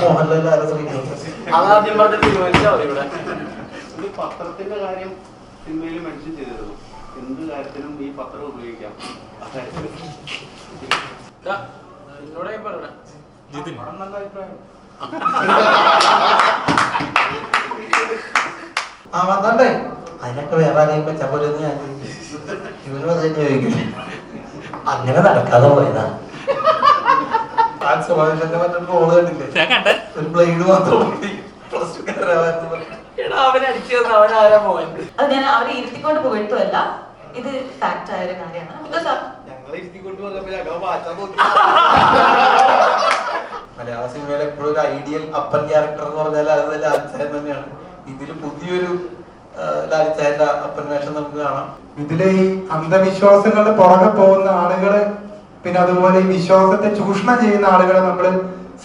മോഹൻലാൽ അതാദ്യം പറഞ്ഞ തീരുമാനിച്ചാൽ ഇവിടെ പത്രത്തിന്റെ കാര്യം സിനിമയിൽ മെൻഷൻ ചെയ്തിരുന്നു. എന്ത് കാര്യത്തിനും ഈ പത്രം ഉപയോഗിക്കാം. എന്നോട് പറയണേ നല്ല അഭിപ്രായം. വന്നണ്ടേ അതിനൊക്കെ വേറെ ആരെയും വെച്ചാൽ പോലെ ഞാൻ ഇവനും അത് തന്നെ ചോദിക്കില്ല. അങ്ങനെ നടക്കാതെ പോയതാ. റോള് കണ്ടില്ലേ, ഒരു ബ്ലേഡ് മാത്രം അത് ഞാൻ അവരെ ഇരുത്തിക്കൊണ്ട് പോയിട്ടല്ല, ഇത് ഫാക്ട് ആയ ഒരു കാര്യമാണ്. മലയാള സിനിമയിൽ എപ്പോഴും ഒരു ഐഡിയൽ അപ്പൻ ക്യാരക്ടർ എന്ന് പറഞ്ഞാൽ അത് ലാലിച്ചായൻ തന്നെയാണ്. ഇതില് പുതിയൊരു ലാലിച്ചായന്റെ അപ്പൻ വേഷം നമുക്ക് കാണാം. ഇതിലെ ഈ അന്ധവിശ്വാസങ്ങളുടെ പുറകെ പോകുന്ന ആളുകളെ, പിന്നെ അതുപോലെ ഈ വിശ്വാസത്തെ ചൂഷണം ചെയ്യുന്ന ആളുകളെ നമ്മൾ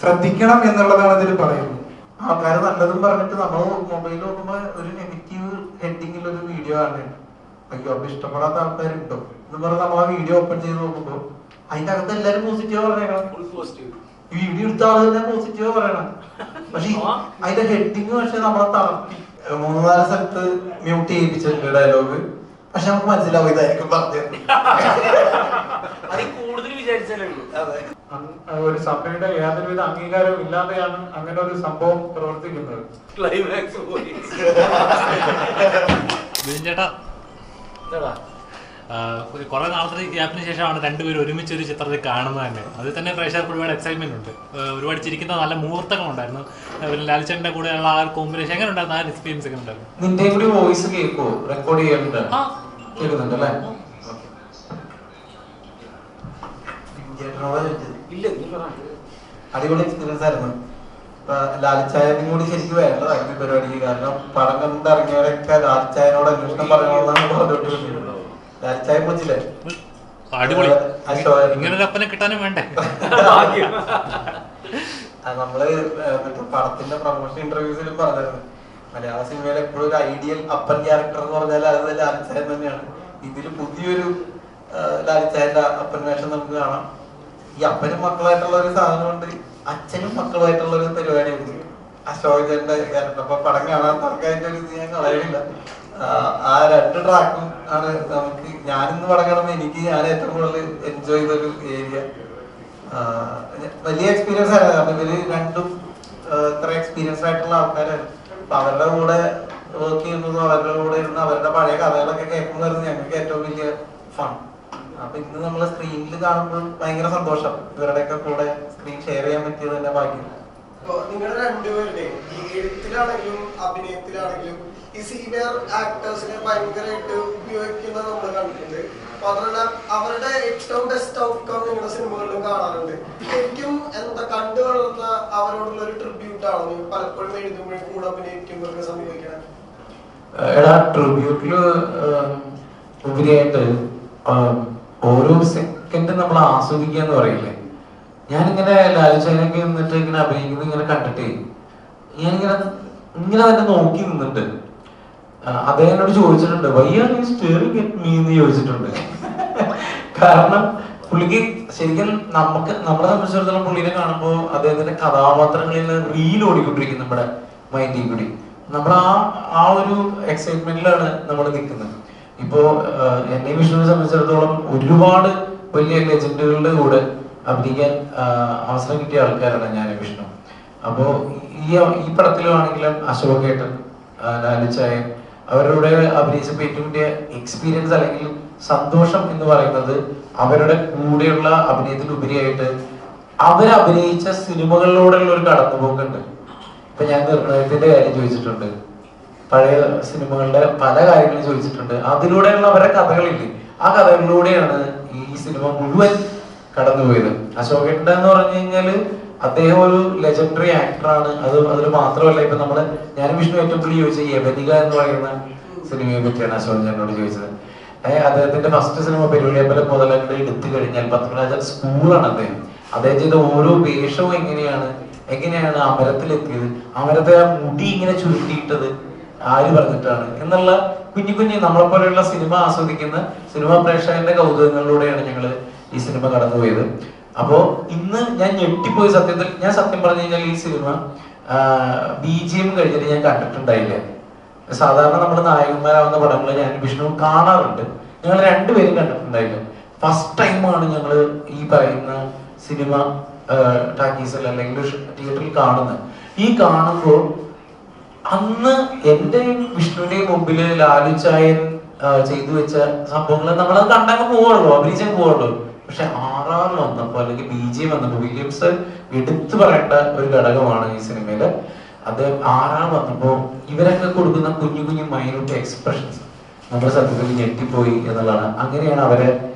ശ്രദ്ധിക്കണം എന്നുള്ളതാണ് ഇതിൽ പറയുന്നത്. ആൾക്കാർ നല്ലതും പറഞ്ഞിട്ട് നമ്മൾ മൊബൈൽ നോക്കുമ്പോ ഒരു നെഗറ്റീവ് ഹെഡിങ്ങിൽ ഒരു വീഡിയോ കാണുന്നുണ്ട്. അയ്യോ അപ്പൊ ഇഷ്ടപ്പെടാത്ത ആൾക്കാരുണ്ടോ എന്ന് പറഞ്ഞ് നമ്മൾ ആ വീഡിയോ ഓപ്പൺ ചെയ്ത് നോക്കുമ്പോ അതിന്റെ അകത്ത് എല്ലാരും പോസിറ്റീവ് പറയണം. ഈ വീഡിയോ എടുത്ത ആള് തന്നെ പോസിറ്റീവ് പറയണം. പക്ഷെ അതിന്റെ ഹെഡിങ് പക്ഷെ നമ്മളെ തളർത്തി. 3-4 സ്ഥലത്ത് മ്യൂട്ട് ചെയ്യിപ്പിച്ചിട്ടുണ്ട് ഡയലോഗ്. പക്ഷെ നമുക്ക് മനസ്സിലാവും ഇതായിരിക്കും പറഞ്ഞത്. ഒരു സഭയുടെ യാതൊരുവിധ അംഗീകാരവും ഇല്ലാതെയാണ് അങ്ങനെ ഒരു സംഭവം പ്രവർത്തിക്കുന്നത്. ചേട്ടാ, കുറെ നാളത്തെ ഗ്യാപ്പിന് ശേഷമാണ് രണ്ടുപേരും ഒരുമിച്ച് ഒരു ചിത്രത്തിൽ കാണുന്നത് തന്നെ. അതിൽ തന്നെ പ്രേക്ഷകർക്ക് ഒരുപാട് എക്സൈറ്റ്മെന്റ് ഉണ്ട്. ഒരുപാട് ചിരിക്കുന്ന നല്ല മുഹൂർത്തങ്ങളുണ്ടായിരുന്നു. ലാൽച്ചന്റെ കൂടെയുള്ള ആ കോമ്പിനേഷൻ എങ്ങനെ ഉണ്ടായിരുന്നു? ആ എക്സ്പീരിയൻസ് എങ്ങനെ ഉണ്ടായിരുന്നു? നിന്റെ കൂടി വോയിസ് കേൾക്കുമോ? റെക്കോർഡ് ചെയ്യുന്നുണ്ട്, കേൾക്കുന്നുണ്ട് അല്ലേ? അടിപൊളി എക്സ്പീരിയൻസ് ആയിരുന്നു. ലാലിച്ചായനും കൂടി ശരിക്കും വേണ്ടതായിരുന്നു ഈ പരിപാടിക്ക്. കാരണം പടം കണ്ടിറങ്ങിയവരൊക്കെ ലാലിച്ചായനോട് അന്വേഷണം പറയണമെന്നാണ് പറഞ്ഞോണ്ടിരുന്നത്. ലാലിച്ചായ പൊച്ചില്ലേ, ഇങ്ങനൊരു അപ്പനെ കിട്ടാനും വേണ്ടേ? നമ്മള് പടത്തിന്റെ പ്രൊമോഷൻ ഇന്റർവ്യൂസിലും പറഞ്ഞിരുന്നു, മലയാള സിനിമയിൽ എപ്പോഴും ഒരു ഐഡിയൽ അപ്പൻ ക്യാരക്ടർ എന്ന് പറഞ്ഞാൽ അത് ലാലിച്ചായൻ തന്നെയാണ്. ഇതില് പുതിയൊരു ലാലിച്ചായന്റെ അപ്പൻ വേഷം നമുക്ക് കാണാം. ഈ അപ്പനും മക്കളായിട്ടുള്ള ഒരു സാധനമുണ്ട്, അച്ഛനും മക്കളുമായിട്ടുള്ള ഒരു പരിപാടിയുണ്ട് അശോകന്റെ ക്യാരക്ടർ. അപ്പൊ പടം കാണാത്ത ആൾക്കാരുടെ ഒരു ഇത് ഞാൻ കളയണില്ല. ആ 2 ട്രാക്കും ആണ് നമുക്ക്. ഞാനിന്ന് പടം കാണുമ്പോൾ ഞാൻ ഏറ്റവും കൂടുതൽ എൻജോയ് ചെയ്തൊരു ഏരിയ. വലിയ എക്സ്പീരിയൻസ് ആയിരുന്നു. കാരണം ഇവര് രണ്ടും ഇത്ര എക്സ്പീരിയൻസ് ആയിട്ടുള്ള ആൾക്കാരാണ്. അപ്പൊ അവരുടെ കൂടെ വർക്ക് ചെയ്യുന്നതും അവരുടെ കൂടെ ഇരുന്ന് അവരുടെ പഴയ കഥകളൊക്കെ കേൾക്കുന്നതായിരുന്നു ഞങ്ങൾക്ക് ഏറ്റവും വലിയ ഫൺ. അപ്പൊ ഇന്ന് നമ്മള് സ്ക്രീനിൽ കാണുമ്പോൾ ഭയങ്കര സന്തോഷം. ഇവരുടെയൊക്കെ കൂടെ സ്ക്രീൻ ഷെയർ ചെയ്യാൻ പറ്റിയത് തന്നെ ഭാഗ്യം. നിങ്ങളുടെ രണ്ടുപേരുടെ ഈ എഴുത്തിലാണെങ്കിലും അഭിനയത്തിലാണെങ്കിലും ഈ സീനിയർ ആക്ടേഴ്സിനെ ഭയങ്കരമായിട്ട് ഉപയോഗിക്കുന്നത് നമ്മൾ കണ്ടിട്ടുണ്ട്. മാത്രമല്ല അവരുടെ ഏറ്റവും ബെസ്റ്റ് ഔട്ട്കം നിങ്ങളുടെ സിനിമകളിലും കാണാറുണ്ട്. ശരിക്കും എന്താ കണ്ടു വളർന്ന അവരോടുള്ള ഒരു ട്രിബ്യൂട്ടാണ് പലപ്പോഴും എഴുതുമ്പോഴും കൂടെ അഭിനയിക്കുമ്പോഴൊക്കെ സംഭവിക്കണം. എടാ, ട്രിബ്യൂട്ടില് ഉപരിയായിട്ട് ഓരോ സെക്കൻഡ് നമ്മൾ ആസ്വദിക്കുക എന്ന് പറയില്ലേ. ഞാനിങ്ങനെ ലാലിച്ചായനൊക്കെ നിന്നിട്ട് ഇങ്ങനെ അഭിനയിക്കുന്നത് ഇങ്ങനെ കണ്ടിട്ടേ ഞാനിങ്ങനെ തന്നെ നോക്കി നിന്നിട്ട് അദ്ദേഹം എന്നോട് ചോദിച്ചിട്ടുണ്ട്, why are you staring at me എന്ന് ചോദിച്ചിട്ടുണ്ട്. കാരണം പുള്ളിക്ക് ശരിക്കും നമ്മളെ സംബന്ധിച്ചിടത്തോളം പുള്ളിനെ കാണുമ്പോൾ അദ്ദേഹത്തിന്റെ കഥാപാത്രങ്ങളിൽ റീൽ ഓടിക്കൊണ്ടിരിക്കും നമ്മുടെ മൈൻഡിൽ കൂടി. നമ്മൾ ആ ഒരു എക്സൈറ്റ്മെന്റിലാണ് നമ്മൾ നിൽക്കുന്നത്. ഇപ്പോ എന്നെ വിഷ്ണുവിനെ സംബന്ധിച്ചിടത്തോളം ഒരുപാട് വലിയ ലെജൻഡുകളുടെ കൂടെ അഭിനയിക്കാൻ അവസരം കിട്ടിയ ആൾക്കാരാണ് ഞാൻ വിഷ്ണു. അപ്പോ ഈ പടത്തിലാണെങ്കിലും അശോകേട്ടൻ, ലാലിച്ചായൻ അവരുടെ അഭിനയിച്ചപ്പോൾ ഏറ്റവും വലിയ എക്സ്പീരിയൻസ് അല്ലെങ്കിൽ സന്തോഷം എന്ന് പറയുന്നത് അവരുടെ കൂടെയുള്ള അഭിനയത്തിലുപരിയായിട്ട് അവരഭിനയിച്ച സിനിമകളിലൂടെയുള്ള ഒരു കടന്നുപോക്കുണ്ട്. ഇപ്പൊ ഞാൻ നിർണയത്തിന്റെ കാര്യം ചോദിച്ചിട്ടുണ്ട്, പഴയ സിനിമകളുടെ പല കാര്യങ്ങളും ചോദിച്ചിട്ടുണ്ട്. അതിലൂടെയുള്ള അവരുടെ കഥകളില്ലേ, ആ കഥകളിലൂടെയാണ് ഈ സിനിമ മുഴുവൻ കടന്നുപോയത്. അശോകേട്ടൻ എന്ന് പറഞ്ഞു കഴിഞ്ഞാല് അദ്ദേഹം ഒരു ലെജൻഡറി ആക്ടറാണ്. അതിൽ മാത്രമല്ല, ഇപ്പൊ ഞാൻ വിഷ്ണു ഏറ്റവും കൂടുതൽ ചോദിച്ച യവനിക എന്ന് പറയുന്ന സിനിമയെ പറ്റിയാണ് അശോകൻ ചേട്ടനോട് ചോദിച്ചത്. അദ്ദേഹത്തിന്റെ ഫസ്റ്റ് സിനിമ പെരുവഴിയമ്പലം മുതലങ്ങട് എടുത്തു കഴിഞ്ഞാൽ പത്മരാജൻ സ്കൂളാണ് അദ്ദേഹം ചെയ്ത ഓരോ വേഷവും എങ്ങനെയാണ് അമരത്തിലെത്തിയത്, അമരത്തെ ആ മുടി ഇങ്ങനെ ചുരുട്ടിയിട്ടത് ആര് പറഞ്ഞിട്ടാണ് എന്നുള്ള കുഞ്ഞു നമ്മളെ പോലെയുള്ള സിനിമ ആസ്വദിക്കുന്ന സിനിമാ പ്രേക്ഷകന്റെ കൗതുകങ്ങളിലൂടെയാണ് ഞങ്ങള് ഈ സിനിമ കടന്നുപോയത്. അപ്പോ ഇന്ന് ഞാൻ ഞെട്ടിപ്പോയി. സത്യത്തിൽ ഞാൻ സത്യം പറഞ്ഞു കഴിഞ്ഞാൽ ഈ സിനിമ BGM കഴിഞ്ഞിട്ട് ഞാൻ കണ്ടിട്ടുണ്ടായില്ല. സാധാരണ നമ്മൾ നായകന്മാരാവുന്ന പടങ്ങൾ ഞാൻ വിഷ്ണു കാണാറുണ്ട്, ഞങ്ങൾ രണ്ടുപേരും കണ്ടിട്ടുണ്ടായില്ല. ഫസ്റ്റ് ടൈമാണ് ഞങ്ങൾ ഈ പറയുന്ന സിനിമ ടാക്കീസിൽ അല്ലെങ്കിൽ തിയേറ്ററിൽ കാണുന്നത്. ഈ കാണുമ്പോൾ അന്ന് എന്റെയും വിഷ്ണുവിന്റെയും മുമ്പിൽ ലാലു ചായൻ ചെയ്തു വെച്ച സംഭവങ്ങൾ നമ്മളത് കണ്ടങ്ങ് പോവുള്ളൂ, അഭിനയിച്ചാൽ പോവുള്ളൂ. പക്ഷെ RR വന്നപ്പോ അല്ലെങ്കിൽ BGM വന്നപ്പോ, വില്യംസ് എടുത്തു പറയേണ്ട ഒരു ഘടകമാണ് ഈ സിനിമയില്. അത് RR വന്നപ്പോ ഇവരൊക്കെ കൊടുക്കുന്ന കുഞ്ഞു കുഞ്ഞു മൈന്യൂട്ട് എക്സ്പ്രഷൻസ് നമ്മൾ സത്യത്തിൽ ഞെട്ടിപ്പോയി എന്നുള്ളതാണ്. അങ്ങനെയാണ് അവരെ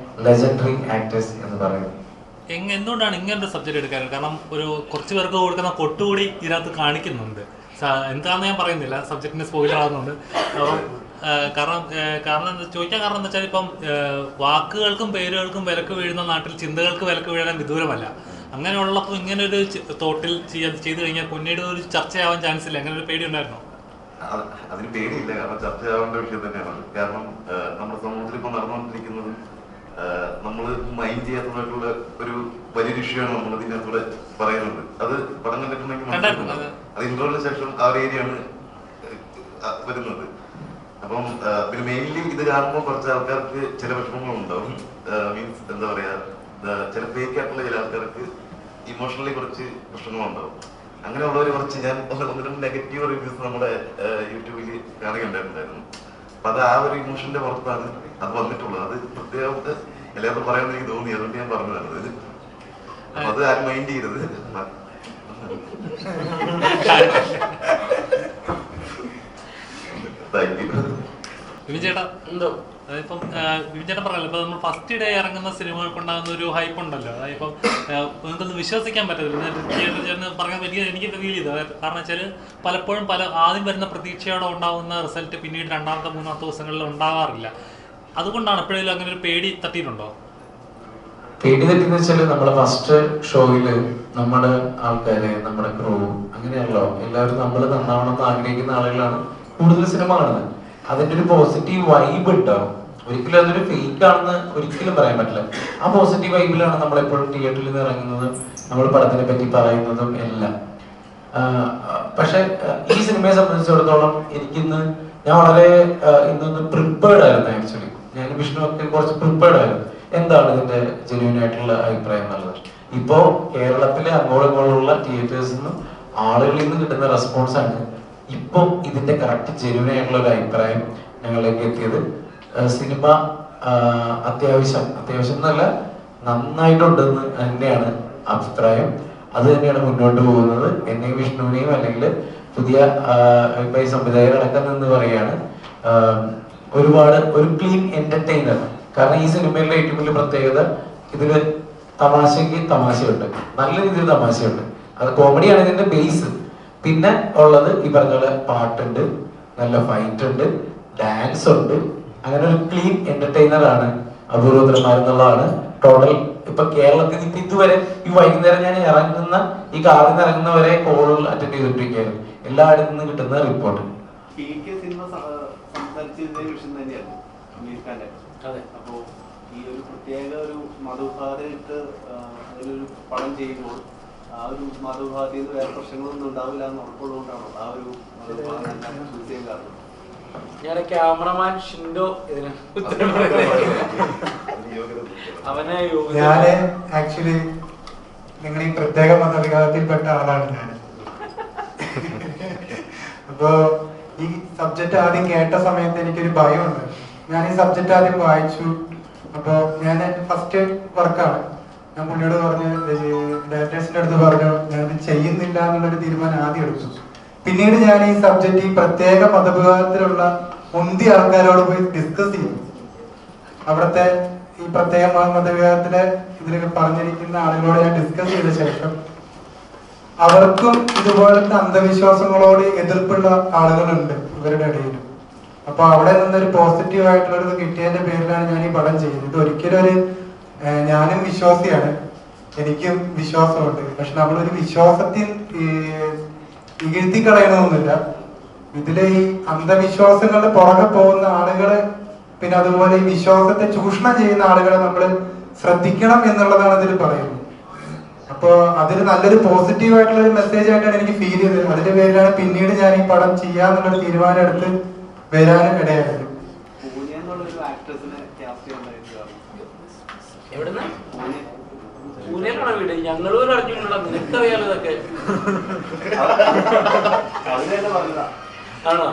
ലെജൻഡറി ആക്ടേഴ്സ് എന്ന് പറയുന്നത്. എന്തുകൊണ്ടാണ് ഇങ്ങനൊരു സബ്ജക്ട് എടുക്കാറ്? കാരണം ഒരു കുറച്ച് പേർക്ക് കൊടുക്കുന്ന കൊട്ടുകൂടി ഇതിനകത്ത് കാണിക്കുന്നുണ്ട്. എന്താണെന്ന് ഞാൻ പറയുന്നില്ല, സബ്ജക്റ്റിന്റെ സ്പോയിലർ ആകുന്നുണ്ട്. അപ്പം കാരണം ചോദിക്കാൻ കാരണം എന്താ വെച്ചാൽ ഇപ്പം വാക്കുകൾക്കും പേരുകൾക്കും വിലക്ക് വീഴുന്ന നാട്ടിൽ ചിന്തകൾക്ക് വിലക്ക് വീഴാൻ വിദൂരമല്ല. അങ്ങനെയുള്ളപ്പോൾ ഇങ്ങനെ ഒരു തോട്ടിൽ ചെയ്തു കഴിഞ്ഞാൽ പിന്നീട് ഒരു ചർച്ചയാവാൻ ചാൻസ് ഇല്ല. അങ്ങനെ ഒരു പേടി ഉണ്ടായിരുന്നോ? അതിന് പേടിയില്ല, കാരണം ചർച്ചയാവേണ്ട വിഷയം തന്നെയാണ്. കാരണം നമ്മുടെ സമൂഹത്തിൽ ഇപ്പൊ നടന്നുകൊണ്ടിരിക്കുന്നത് നമ്മൾ മൈൻഡ് ചെയ്യാത്തതായിട്ടുള്ള ഒരു വലിയൊരു ഇഷ്യൂയാണ് നമ്മൾ ഇതിനകത്തൂടെ പറയുന്നത്. അത് പടം കണ്ടിട്ടുണ്ടെങ്കിൽ മനസ്സിലാക്കുന്നത് അത് ഇന്റർവ്യൂവിന് ശേഷം ആ ഒരു ഏരിയയാണ് വരുന്നത്. അപ്പം പിന്നെ മെയിൻലി ഇത് കാണുമ്പോൾ കുറച്ച് ആൾക്കാർക്ക് ചില വിഷമങ്ങളുണ്ടാവും. മീൻസ് എന്താ പറയാ, ചില ഫേക്ക് ആയിട്ടുള്ള ചില ആൾക്കാർക്ക് ഇമോഷണലി കുറച്ച് പ്രശ്നങ്ങളുണ്ടാവും. അങ്ങനെയുള്ളവർ കുറച്ച് ഞാൻ ഒന്ന് രണ്ട് നെഗറ്റീവ് റിവ്യൂസ് നമ്മുടെ യൂട്യൂബിൽ കാണുകയുണ്ടായിട്ടുണ്ടായിരുന്നു. അപ്പൊ അത് ആ ഒരു ഇമോഷന്റെ പുറത്താണ് അത് വന്നിട്ടുള്ളത്. അത് പ്രത്യേകം എല്ലാവർക്കും പറയാമെന്ന് എനിക്ക് തോന്നി, അതുകൊണ്ട് ഞാൻ പറഞ്ഞതാണ്. അപ്പൊ അത് ആരും മൈൻഡ് ചെയ്യരുത്. Thank you. വിപിൻ ചേട്ടാ, അതിപ്പം വിപിൻ ചേട്ടൻ പറഞ്ഞല്ലോ, ഇപ്പൊ നമ്മൾ ഫസ്റ്റ് ഡേ ഇറങ്ങുന്ന സിനിമകൾക്കുണ്ടാകുന്ന ഒരു ഹൈപ്പ് ഉണ്ടല്ലോ, അതിപ്പം നിങ്ങൾക്കൊന്ന് വിശ്വസിക്കാൻ പറ്റത്തില്ല. ചേട്ടൻ പറഞ്ഞ എനിക്ക് ഫീൽ ചെയ്തു. കാരണം വെച്ചാൽ പലപ്പോഴും ആദ്യം വരുന്ന പ്രതീക്ഷയോടെ ഉണ്ടാകുന്ന റിസൾട്ട് പിന്നീട് രണ്ടാമത്തെ മൂന്നാമത്തെ ദിവസങ്ങളിൽ ഉണ്ടാവാറില്ല. അതുകൊണ്ടാണ് എപ്പോഴെങ്കിലും അങ്ങനെ ഒരു പേടി തട്ടിയിട്ടുണ്ടോ? പേടി തെറ്റിന്ന് വെച്ചാല് നമ്മളെ ഫസ്റ്റ് ഷോയില് നമ്മുടെ ആൾക്കാര്, നമ്മുടെ ക്രൂ, അങ്ങനെയാണല്ലോ എല്ലാവരും നമ്മൾ നന്നാവണമെന്ന് ആഗ്രഹിക്കുന്ന ആളുകളാണ് കൂടുതൽ സിനിമ കാണുന്നത്. അതിന്റെ ഒരു പോസിറ്റീവ് വൈബ് ഉണ്ടാവും. ഒരിക്കലും അതൊരു ഫേക്ക് ആണെന്ന് ഒരിക്കലും പറയാൻ പറ്റില്ല. ആ പോസിറ്റീവ് വൈബിലാണ് നമ്മളെപ്പോഴും തിയേറ്ററിൽ നിന്ന് ഇറങ്ങുന്നതും നമ്മൾ പടത്തിനെ പറ്റി പറയുന്നതും എല്ലാം. പക്ഷെ ഈ സിനിമയെ സംബന്ധിച്ചിടത്തോളം ഞാൻ വളരെ ഇന്നൊന്ന് പ്രിപ്പേർഡ് ആയിരുന്നു. ആക്ച്വലി ഞാൻ വിഷ്ണു ഒക്കെ കുറച്ച് പ്രിപ്പേർഡ് ആയിരുന്നു. എന്താണ് ഇതിന്റെ ജെന്യൂൻ ആയിട്ടുള്ള അഭിപ്രായം എന്നുള്ളത്. ഇപ്പോ കേരളത്തിലെ അങ്ങോളങ്ങളുള്ള തിയേറ്റേഴ്സിൽ നിന്നും ആളുകളിൽ നിന്ന് കിട്ടുന്ന റെസ്പോൺസ് ആണ് ഇപ്പൊ ഇതിന്റെ കറക്റ്റ് ജെന്യൂൻ ആയിട്ടുള്ള ഒരു അഭിപ്രായം ഞങ്ങളിലേക്ക് എത്തിയത്. സിനിമ അത്യാവശ്യം എന്നല്ല, നന്നായിട്ടുണ്ടെന്ന് തന്നെയാണ് അഭിപ്രായം. അത് തന്നെയാണ് മുന്നോട്ട് പോകുന്നത്. എന്നെയും വിഷ്ണുവിനെയും അല്ലെങ്കിൽ പുതിയ ഈ സംവിധായകരടക്കം എന്ന് പറയാണ് ഒരു ക്ലീൻ എന്റർടൈനർ. കാരണം ഈ സിനിമയിലെ ഏറ്റവും വലിയ പ്രത്യേകത ഇതില് തമാശയ്ക്ക് തമാശയുണ്ട്, നല്ല രീതിയിൽ തമാശയുണ്ട്. അത് കോമഡിയാണ് ഇതിന്റെ ബേസ്. പിന്നെ ഉള്ളത് ഈ പറഞ്ഞ പോലെ പാട്ടുണ്ട്, നല്ല ഫൈറ്റ് ഉണ്ട്, ഡാൻസ് ഉണ്ട്. അങ്ങനെ ഒരു ക്ലീൻ എന്റർടൈനർ ആണ് അപൂർവതന്മാർ എന്നുള്ളതാണ് ടോട്ടൽ. ഇപ്പൊ കേരളത്തിൽ ഇപ്പൊ ഇതുവരെ ഈ വൈകുന്നേരം ഞാൻ ഇറങ്ങുന്ന ഈ കാറിൽ നിന്ന് ഇറങ്ങുന്നവരെ കോളുകൾ അറ്റൻഡ് ചെയ്തിട്ടിരിക്കുകയായിരുന്നു. എല്ലായിടത്തു നിന്ന് കിട്ടുന്ന റിപ്പോർട്ട് സിനിമ സംസാരിച്ചതിന്റെ വിഷയം തന്നെയായിരുന്നു അമീർ ഖാന്റെ. അപ്പോ ഈ ഒരു പ്രത്യേക ഒരു മതവിഭാഗത്തിലിട്ട് അതിലൊരു പടം ചെയ്യുമ്പോൾ ആ ഒരു മതവിഭാഗത്തിൽ വേറെ പ്രശ്നങ്ങളൊന്നും ഉണ്ടാവില്ല എന്ന് ഉറപ്പുള്ളതുകൊണ്ടാണോ ആ ഒരു മതവിഭാഗം ചൂസ് ചെയ്യാൻ കാരണം? ഞാൻ ക്യാമറമാൻ ഷിൻഡോ ഇതിന് അവനെ ഞാന് ആക്ച്വലി നിങ്ങൾ ഈ പ്രത്യേക മതവിഭാഗത്തിൽപ്പെട്ട ആളാണ് ഞാൻ. അപ്പോ ഈ സബ്ജക്റ്റ് ആദ്യം കേട്ട സമയത്ത് എനിക്കൊരു ഭയമുണ്ട്. ഞാൻ ഈ സബ്ജക്റ്റ് ആദ്യം വായിച്ചു. അപ്പൊ ഞാൻ ഫസ്റ്റ് വർക്കാണ്. ഞാൻ പുള്ളിയോട് പറഞ്ഞു, ഡയറക്ടേഴ്സിന്റെ അടുത്ത് പറഞ്ഞു ഞാനത് ചെയ്യുന്നില്ല എന്നുള്ളൊരു തീരുമാനം ആദ്യം എടുത്തു. പിന്നീട് ഞാൻ ഈ സബ്ജക്റ്റ് ഈ പ്രത്യേക മതവിഭാഗത്തിലുള്ള മുന്തിയ ആൾക്കാരോട് പോയി ഡിസ്കസ് ചെയ്യും. അവിടുത്തെ ഈ പ്രത്യേക മതവിഭാഗത്തിലെ ഇതിലൊക്കെ പറഞ്ഞിരിക്കുന്ന ആളുകളോട് ഞാൻ ഡിസ്കസ് ചെയ്ത ശേഷം അവർക്കും ഇതുപോലത്തെ അന്ധവിശ്വാസങ്ങളോട് എതിർപ്പുള്ള ആളുകളുണ്ട് ഇവരുടെ ഇടയിൽ. അപ്പൊ അവിടെ നിന്നൊരു പോസിറ്റീവ് ആയിട്ടുള്ളത് കിട്ടിയതിന്റെ പേരിലാണ് ഞാൻ ഈ പടം ചെയ്യുന്നത്. ഇത് ഒരിക്കലും ഞാനും വിശ്വാസിയാണ്, എനിക്കും വിശ്വാസമുണ്ട്. പക്ഷെ നമ്മളൊരു വിശ്വാസത്തിൽ ഇകഴ്ത്തി കളയണമെന്നില്ല. ഇതിലെ ഈ അന്ധവിശ്വാസങ്ങളുടെ പുറകെ പോകുന്ന ആളുകളെ, പിന്നെ അതുപോലെ ഈ വിശ്വാസത്തെ ചൂഷണം ചെയ്യുന്ന ആളുകളെ നമ്മൾ ശ്രദ്ധിക്കണം എന്നുള്ളതാണ് ഇതിൽ പറയുന്നത്. അപ്പൊ അതൊരു നല്ലൊരു പോസിറ്റീവ് ആയിട്ടുള്ള ഒരു മെസ്സേജ് ആയിട്ടാണ് എനിക്ക് ഫീൽ ചെയ്തത്. അതിന്റെ പേരിലാണ് പിന്നീട് ഞാൻ ഈ പടം ചെയ്യാന്നുള്ളൊരു തീരുമാനം എടുത്ത് വരാനും ഇടയായത്. എവിടുന്ന് പൂനെയിലാണോ വീട്? ഞങ്ങളും അറിഞ്ഞിട്ടുള്ള നിനക്കറിയാലോ ഇതൊക്കെ. ആണോ?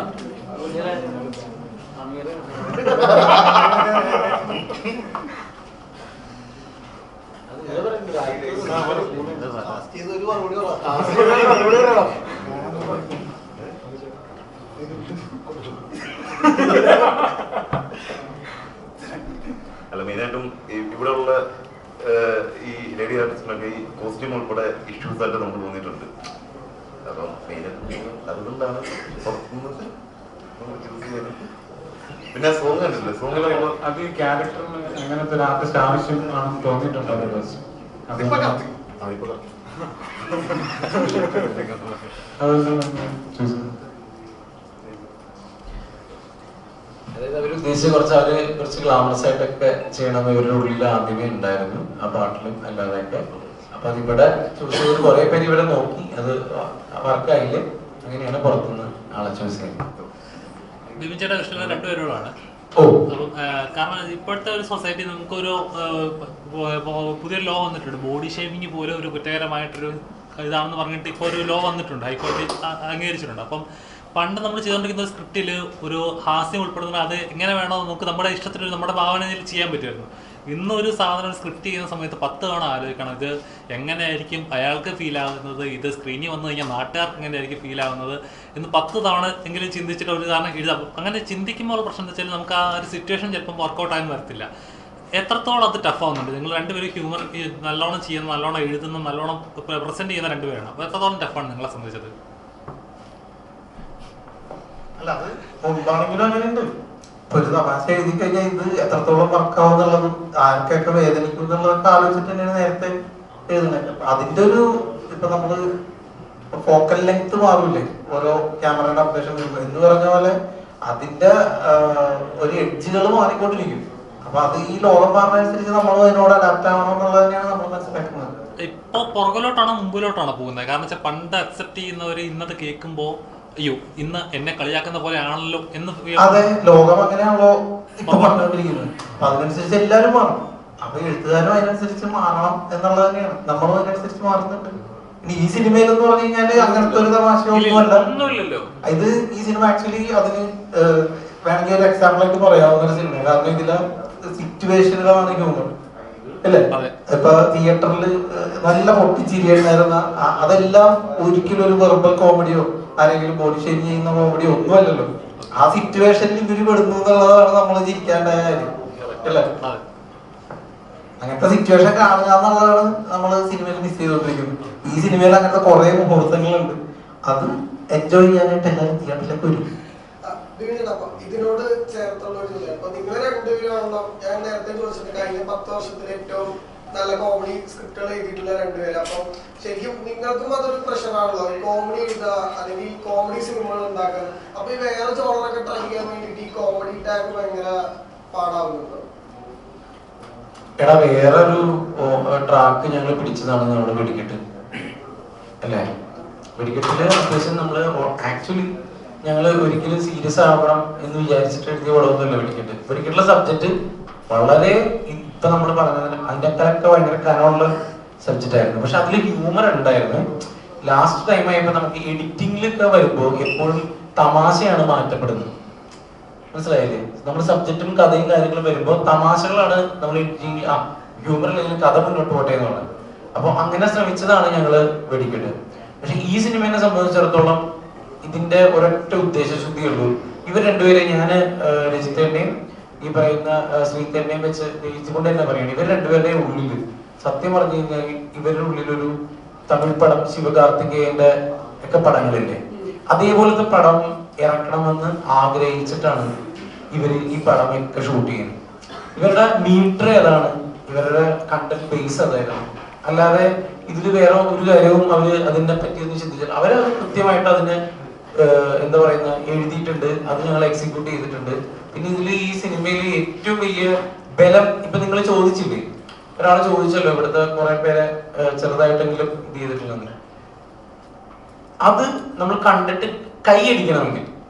അല്ല, മെയിനായിട്ടും ഇവിടെ ഉള്ള ഈ ലേഡി ആർട്ടിസ്റ്റിനൊക്കെ ഈ കോസ്റ്റ്യൂം ഉൾപ്പെടെ ഇഷ്യൂസ് ആയിട്ട് നമുക്ക് തോന്നിയിട്ടുണ്ട്. അപ്പം മെയിനായിട്ടും അതുകൊണ്ടാണ് പുറത്തുനിന്ന് ചൂസ് ചെയ്യുന്നത്. പിന്നെ സോങ് കണ്ടില്ലേ? സോങ്ങിൽ അത് ക്യാരക്ടറിന് അങ്ങനത്തെ ഒരു ആർട്ടിസ്റ്റ് ആവശ്യം ആണെന്ന് തോന്നിയിട്ടുണ്ടോ? അതായത് അവർ ഉദ്ദേശിച്ച കുറച്ച് ഗ്ലാമറസ് ആയിട്ടൊക്കെ ചെയ്യണമെന്ന് ഇവരുടെ ഉള്ളിൽ ആദ്യമേ ഉണ്ടായിരുന്നു, ആ പാട്ടിലും അല്ലാതെയൊക്കെ. അപ്പൊ അതിവിടെ ചൂസ് ചെയ്ത് കുറെ പേര് ഇവിടെ നോക്കി, അത് വർക്കായില്ല. അങ്ങനെയാണ് പുറത്തുനിന്ന് ആളെ ചൂസ് ചെയ്യുന്നത്. ബിബിൻ ചേട്ടാ ഇഷ്ടമുള്ള രണ്ടുപേരോടാണ്. കാരണം ഇപ്പോഴത്തെ ഒരു സൊസൈറ്റി നമുക്കൊരു പുതിയൊരു ലോ വന്നിട്ടുണ്ട്. ബോഡി ഷേമിങ് പോലും ഒരു കുറ്റകരമായിട്ടൊരു ഇതാണെന്ന് പറഞ്ഞിട്ട് ഇപ്പോൾ ഒരു ലോ വന്നിട്ടുണ്ട്, ഹൈക്കോടതി അംഗീകരിച്ചിട്ടുണ്ട്. അപ്പം പണ്ട് നമ്മൾ ചെയ്തുകൊണ്ടിരിക്കുന്ന സ്ക്രിപ്റ്റിൽ ഒരു ഹാസ്യം ഉൾപ്പെടുന്ന അത് എങ്ങനെ വേണോ നമുക്ക് നമ്മുടെ ഇഷ്ടത്തിന് നമ്മുടെ ഭാവനയിൽ ചെയ്യാൻ പറ്റുമായിരുന്നു. ഇന്നൊരു സാധനം സ്ക്രിപ്റ്റ് ചെയ്യുന്ന സമയത്ത് 10 തവണ ആലോചിക്കണം, ഇത് എങ്ങനെയായിരിക്കും അയാൾക്ക് ഫീൽ ആകുന്നത്, ഇത് സ്ക്രീനിൽ വന്നു കഴിഞ്ഞാൽ നാട്ടുകാർക്ക് എങ്ങനെയായിരിക്കും ഫീൽ ആകുന്നത് എന്ന് 10 തവണ എങ്കിലും ചിന്തിച്ചിട്ട് ഒരു കാരണം എഴുതാം. അങ്ങനെ ചിന്തിക്കുമ്പോൾ പ്രശ്നം എന്താ വെച്ചാൽ നമുക്ക് ആ ഒരു സിറ്റുവേഷൻ ചിലപ്പം വർക്കൗട്ട് ആയെന്ന് വരത്തില്ല. എത്രത്തോളം അത് ടഫ് ആവുന്നുണ്ട്? നിങ്ങൾ രണ്ടുപേരും ഹ്യൂമർ നല്ലോണം ചെയ്യുന്ന, നല്ലോണം എഴുതുന്ന, നല്ലോണം പ്രസന്റ് ചെയ്യുന്ന രണ്ടുപേരാണ്. അപ്പോൾ എത്രത്തോളം ടഫാണ് നിങ്ങളെ സംബന്ധിച്ചത്? അല്ല, അത് മുമ്പാണെങ്കിലും അങ്ങനെയുണ്ട്. ഇപ്പൊ ഒരു തമാശ എഴുതി കഴിഞ്ഞാൽ ഇത് എത്രത്തോളം വർക്കാവും എന്നുള്ളതും ആർക്കൊക്കെ വേദനിക്കും എന്നുള്ളതൊക്കെ ആലോചിച്ചിട്ട് തന്നെയാണ് നേരത്തെ എഴുതുന്നത്. അതിന്റെ ഒരു ഇപ്പൊ നമ്മള് ഫോക്കൽ ലെങ്ത് മാറൂലേ ഓരോ ക്യാമറയുടെ അപ്ഡേഷൻ വരുമ്പോൾ എന്ന് പറഞ്ഞ പോലെ അതിന്റെ ഒരു എഡ്ജുകൾ മാറിക്കൊണ്ടിരിക്കും. അപ്പൊ അത് ഈ ലോകം മാറുന്നതനുസരിച്ച് നമ്മൾ അതിനോട് അഡാപ്റ്റ് ആവണം എന്നുള്ളത് തന്നെയാണ് നമ്മൾ മനസ്സിലാക്കുന്നത്. ഇപ്പൊ പുറകിലോട്ടാണോ മുമ്പിലോട്ടാണോ പോകുന്നത്? കാരണം വെച്ചാൽ പണ്ട് അക്സെപ്റ്റ് ചെയ്യുന്നവര് ഇന്നത് കേൾക്കുമ്പോ അയ്യോ ഇന്ന് എന്നെ കളിയാക്കുന്ന പോലെ ആണല്ലോ എന്ന്. അതെ, ലോകം അങ്ങനെയാണല്ലോ ഇപ്പൊ പറഞ്ഞുകൊണ്ടിരിക്കുന്നത്. അപ്പൊ അതിനനുസരിച്ച് എല്ലാരും മാറും. അപ്പൊ എഴുത്തുകാരും അതിനനുസരിച്ച് മാറണം എന്നുള്ളത് തന്നെയാണ്. നമ്മളും അതിനനുസരിച്ച് മാറുന്നുണ്ട്. ഇനി ഈ സിനിമയിൽ എന്ന് പറഞ്ഞു കഴിഞ്ഞാല് അങ്ങനത്തെ ഒരു തമാശയൊന്നുമല്ല ഇത്. ഈ സിനിമ ആക്ച്വലി അതിന് വേണമെങ്കിൽ ഒരു എക്സാമ്പിൾ ആയിട്ട് പറയാവുന്ന ഒരു സിനിമ. കാരണം ഇതിലെ സിറ്റുവേഷനുകളാണ് ഹ്യൂമർ അല്ലേ? ഇപ്പൊ തിയേറ്ററിൽ നല്ല പൊട്ടിച്ചിരിയായിരുന്ന അതെല്ലാം ഒരിക്കലും ഒരു വെർബൽ കോമഡിയോ ആരെങ്കിലും ബോഡി ഷെയിം ചെയ്യുന്ന കോമഡിയോ ഒന്നും അല്ലല്ലോ. ആ സിറ്റുവേഷനിൽ ഇവര് പെടുന്നു എന്നുള്ളതാണ് നമ്മൾ ചിരിക്കാണ്ടായ കാര്യം അല്ലേ? അങ്ങനത്തെ സിറ്റുവേഷൻ കാണുക എന്നുള്ളതാണ് നമ്മൾ സിനിമയിൽ മിസ് ചെയ്തോണ്ടിരിക്കുന്നത്. ഈ സിനിമയിൽ അങ്ങനത്തെ കുറെ മുഹൂർത്തങ്ങളുണ്ട്. അത് എൻജോയ് ചെയ്യാനായിട്ട് എല്ലാവരും തിയേറ്ററിലേക്ക് വരും. ഇതിനോട് ചേർത്തുള്ള ഒരു ചോദ്യം, അപ്പൊ നിങ്ങൾ രണ്ടുപേരാണല്ലോ ഞാൻ നേരത്തെ ചോദിച്ചിട്ട് കഴിഞ്ഞ 10 വർഷത്തിൽ ഏറ്റവും നല്ല കോമഡി സ്ക്രിപ്റ്റുകൾ എഴുതിയിട്ടുള്ള രണ്ടുപേരും. അപ്പം ശരിക്കും നിങ്ങൾക്കും അതൊരു പ്രഷറാണല്ലോ, കോമഡി എഴുതുക അല്ലെങ്കിൽ കോമഡി സിനിമകൾ ഉണ്ടാക്കാൻ. അപ്പൊ ഈ വേറെ ജോണറൊക്കെ ട്രൈ ചെയ്യാൻ വേണ്ടിട്ട് ഈ കോമഡി ടാഗ് ഭയങ്കര പാടാവുന്നുണ്ടോ? എടാ, വേറൊരു ട്രാക്ക് ഞങ്ങൾ പിടിച്ചതാണ് നമ്മുടെ വെടിക്കെട്ട് അല്ലേ? വെടിക്കെട്ടില് അത്യാവശ്യം നമ്മള് ആക്ച്വലി ഞങ്ങൾ ഒരിക്കലും സീരിയസ് ആവണം എന്ന് വിചാരിച്ചിട്ട് എഴുതിയ പടമൊന്നുമല്ല വെടിക്കെട്ട്. വെടിക്കെട്ടുള്ള സബ്ജക്ട് വളരെ ഇപ്പൊ നമ്മൾ പറഞ്ഞതിന് അതിന്റെ അത്രയൊക്കെ ഭയങ്കര കനമുള്ള സബ്ജക്റ്റ് ആയിരുന്നു. പക്ഷെ അതിൽ ഹ്യൂമർ ഉണ്ടായിരുന്നു. ലാസ്റ്റ് ടൈം ആയപ്പോ നമുക്ക് എഡിറ്റിംഗിലൊക്കെ വരുമ്പോ എപ്പോഴും തമാശയാണ് മാറ്റപ്പെടുന്നത്. മനസ്സിലായില്ലേ? നമ്മുടെ സബ്ജക്റ്റും കഥയും കാര്യങ്ങളും വരുമ്പോൾ തമാശകളാണ് നമ്മൾ എഡിറ്റിംഗ് ഹ്യൂമർ അല്ലെങ്കിൽ കഥ മുന്നോട്ട് പോട്ടെ എന്നുള്ളത്. അപ്പൊ അങ്ങനെ ശ്രമിച്ചതാണ് ഞങ്ങള് വെടിക്കെട്ട്. പക്ഷെ ഈ സിനിമയെ സംബന്ധിച്ചിടത്തോളം ഇതിന്റെ ഒരൊറ്റ ഉദ്ദേശശുദ്ധിയുള്ളൂ. ഇവർ രണ്ടുപേരെ ഞാൻ രജിത്തേന്റെയും ഈ പറയുന്ന ശ്രീധരനെയും വെച്ച് രചിച്ചുകൊണ്ട് തന്നെ പറയണം. ഇവർ രണ്ടുപേരുടെയും ഉള്ളിൽ സത്യം പറഞ്ഞു കഴിഞ്ഞാൽ ഇവരുടെ ഉള്ളിലൊരു തമിഴ് പടം ശിവകാർത്തികേയന്റെ ഒക്കെ പടങ്ങളില്ലേ, അതേപോലത്തെ പടം ഇറക്കണമെന്ന് ആഗ്രഹിച്ചിട്ടാണ് ഇവര് ഈ പടമൊക്കെ ഷൂട്ട് ചെയ്യുന്നത്. ഇവരുടെ മീറ്റർ ഏതാണ്, ഇവരുടെ കണ്ടന്റ് ബേസ് അതായിരുന്നു. അല്ലാതെ ഇതിൽ വേറെ ഒരു കാര്യവും അവര് അതിനെ പറ്റി ഒന്ന് ചിന്തിച്ചാൽ അവര് കൃത്യമായിട്ട് അതിന് എന്താ പറയുന്ന എഴുതിയിട്ടുണ്ട്. അത് ഞങ്ങൾ എക്സിക്യൂട്ട് ചെയ്തിട്ടുണ്ട്. പിന്നെ ഇതിൽ ഈ സിനിമയിൽ ഏറ്റവും വലിയ ബലം ഇപ്പൊ നിങ്ങൾ ചോദിച്ചില്ലേ, ഒരാൾ ചോദിച്ചല്ലോ ഇവിടുത്തെ കുറെ പേരെ ചെറുതായിട്ടെങ്കിലും ഇത് ചെയ്തിട്ടില്ലെന്ന്. അത് നമ്മൾ കണ്ടിട്ട് കൈയടിക്കണമെങ്കിൽ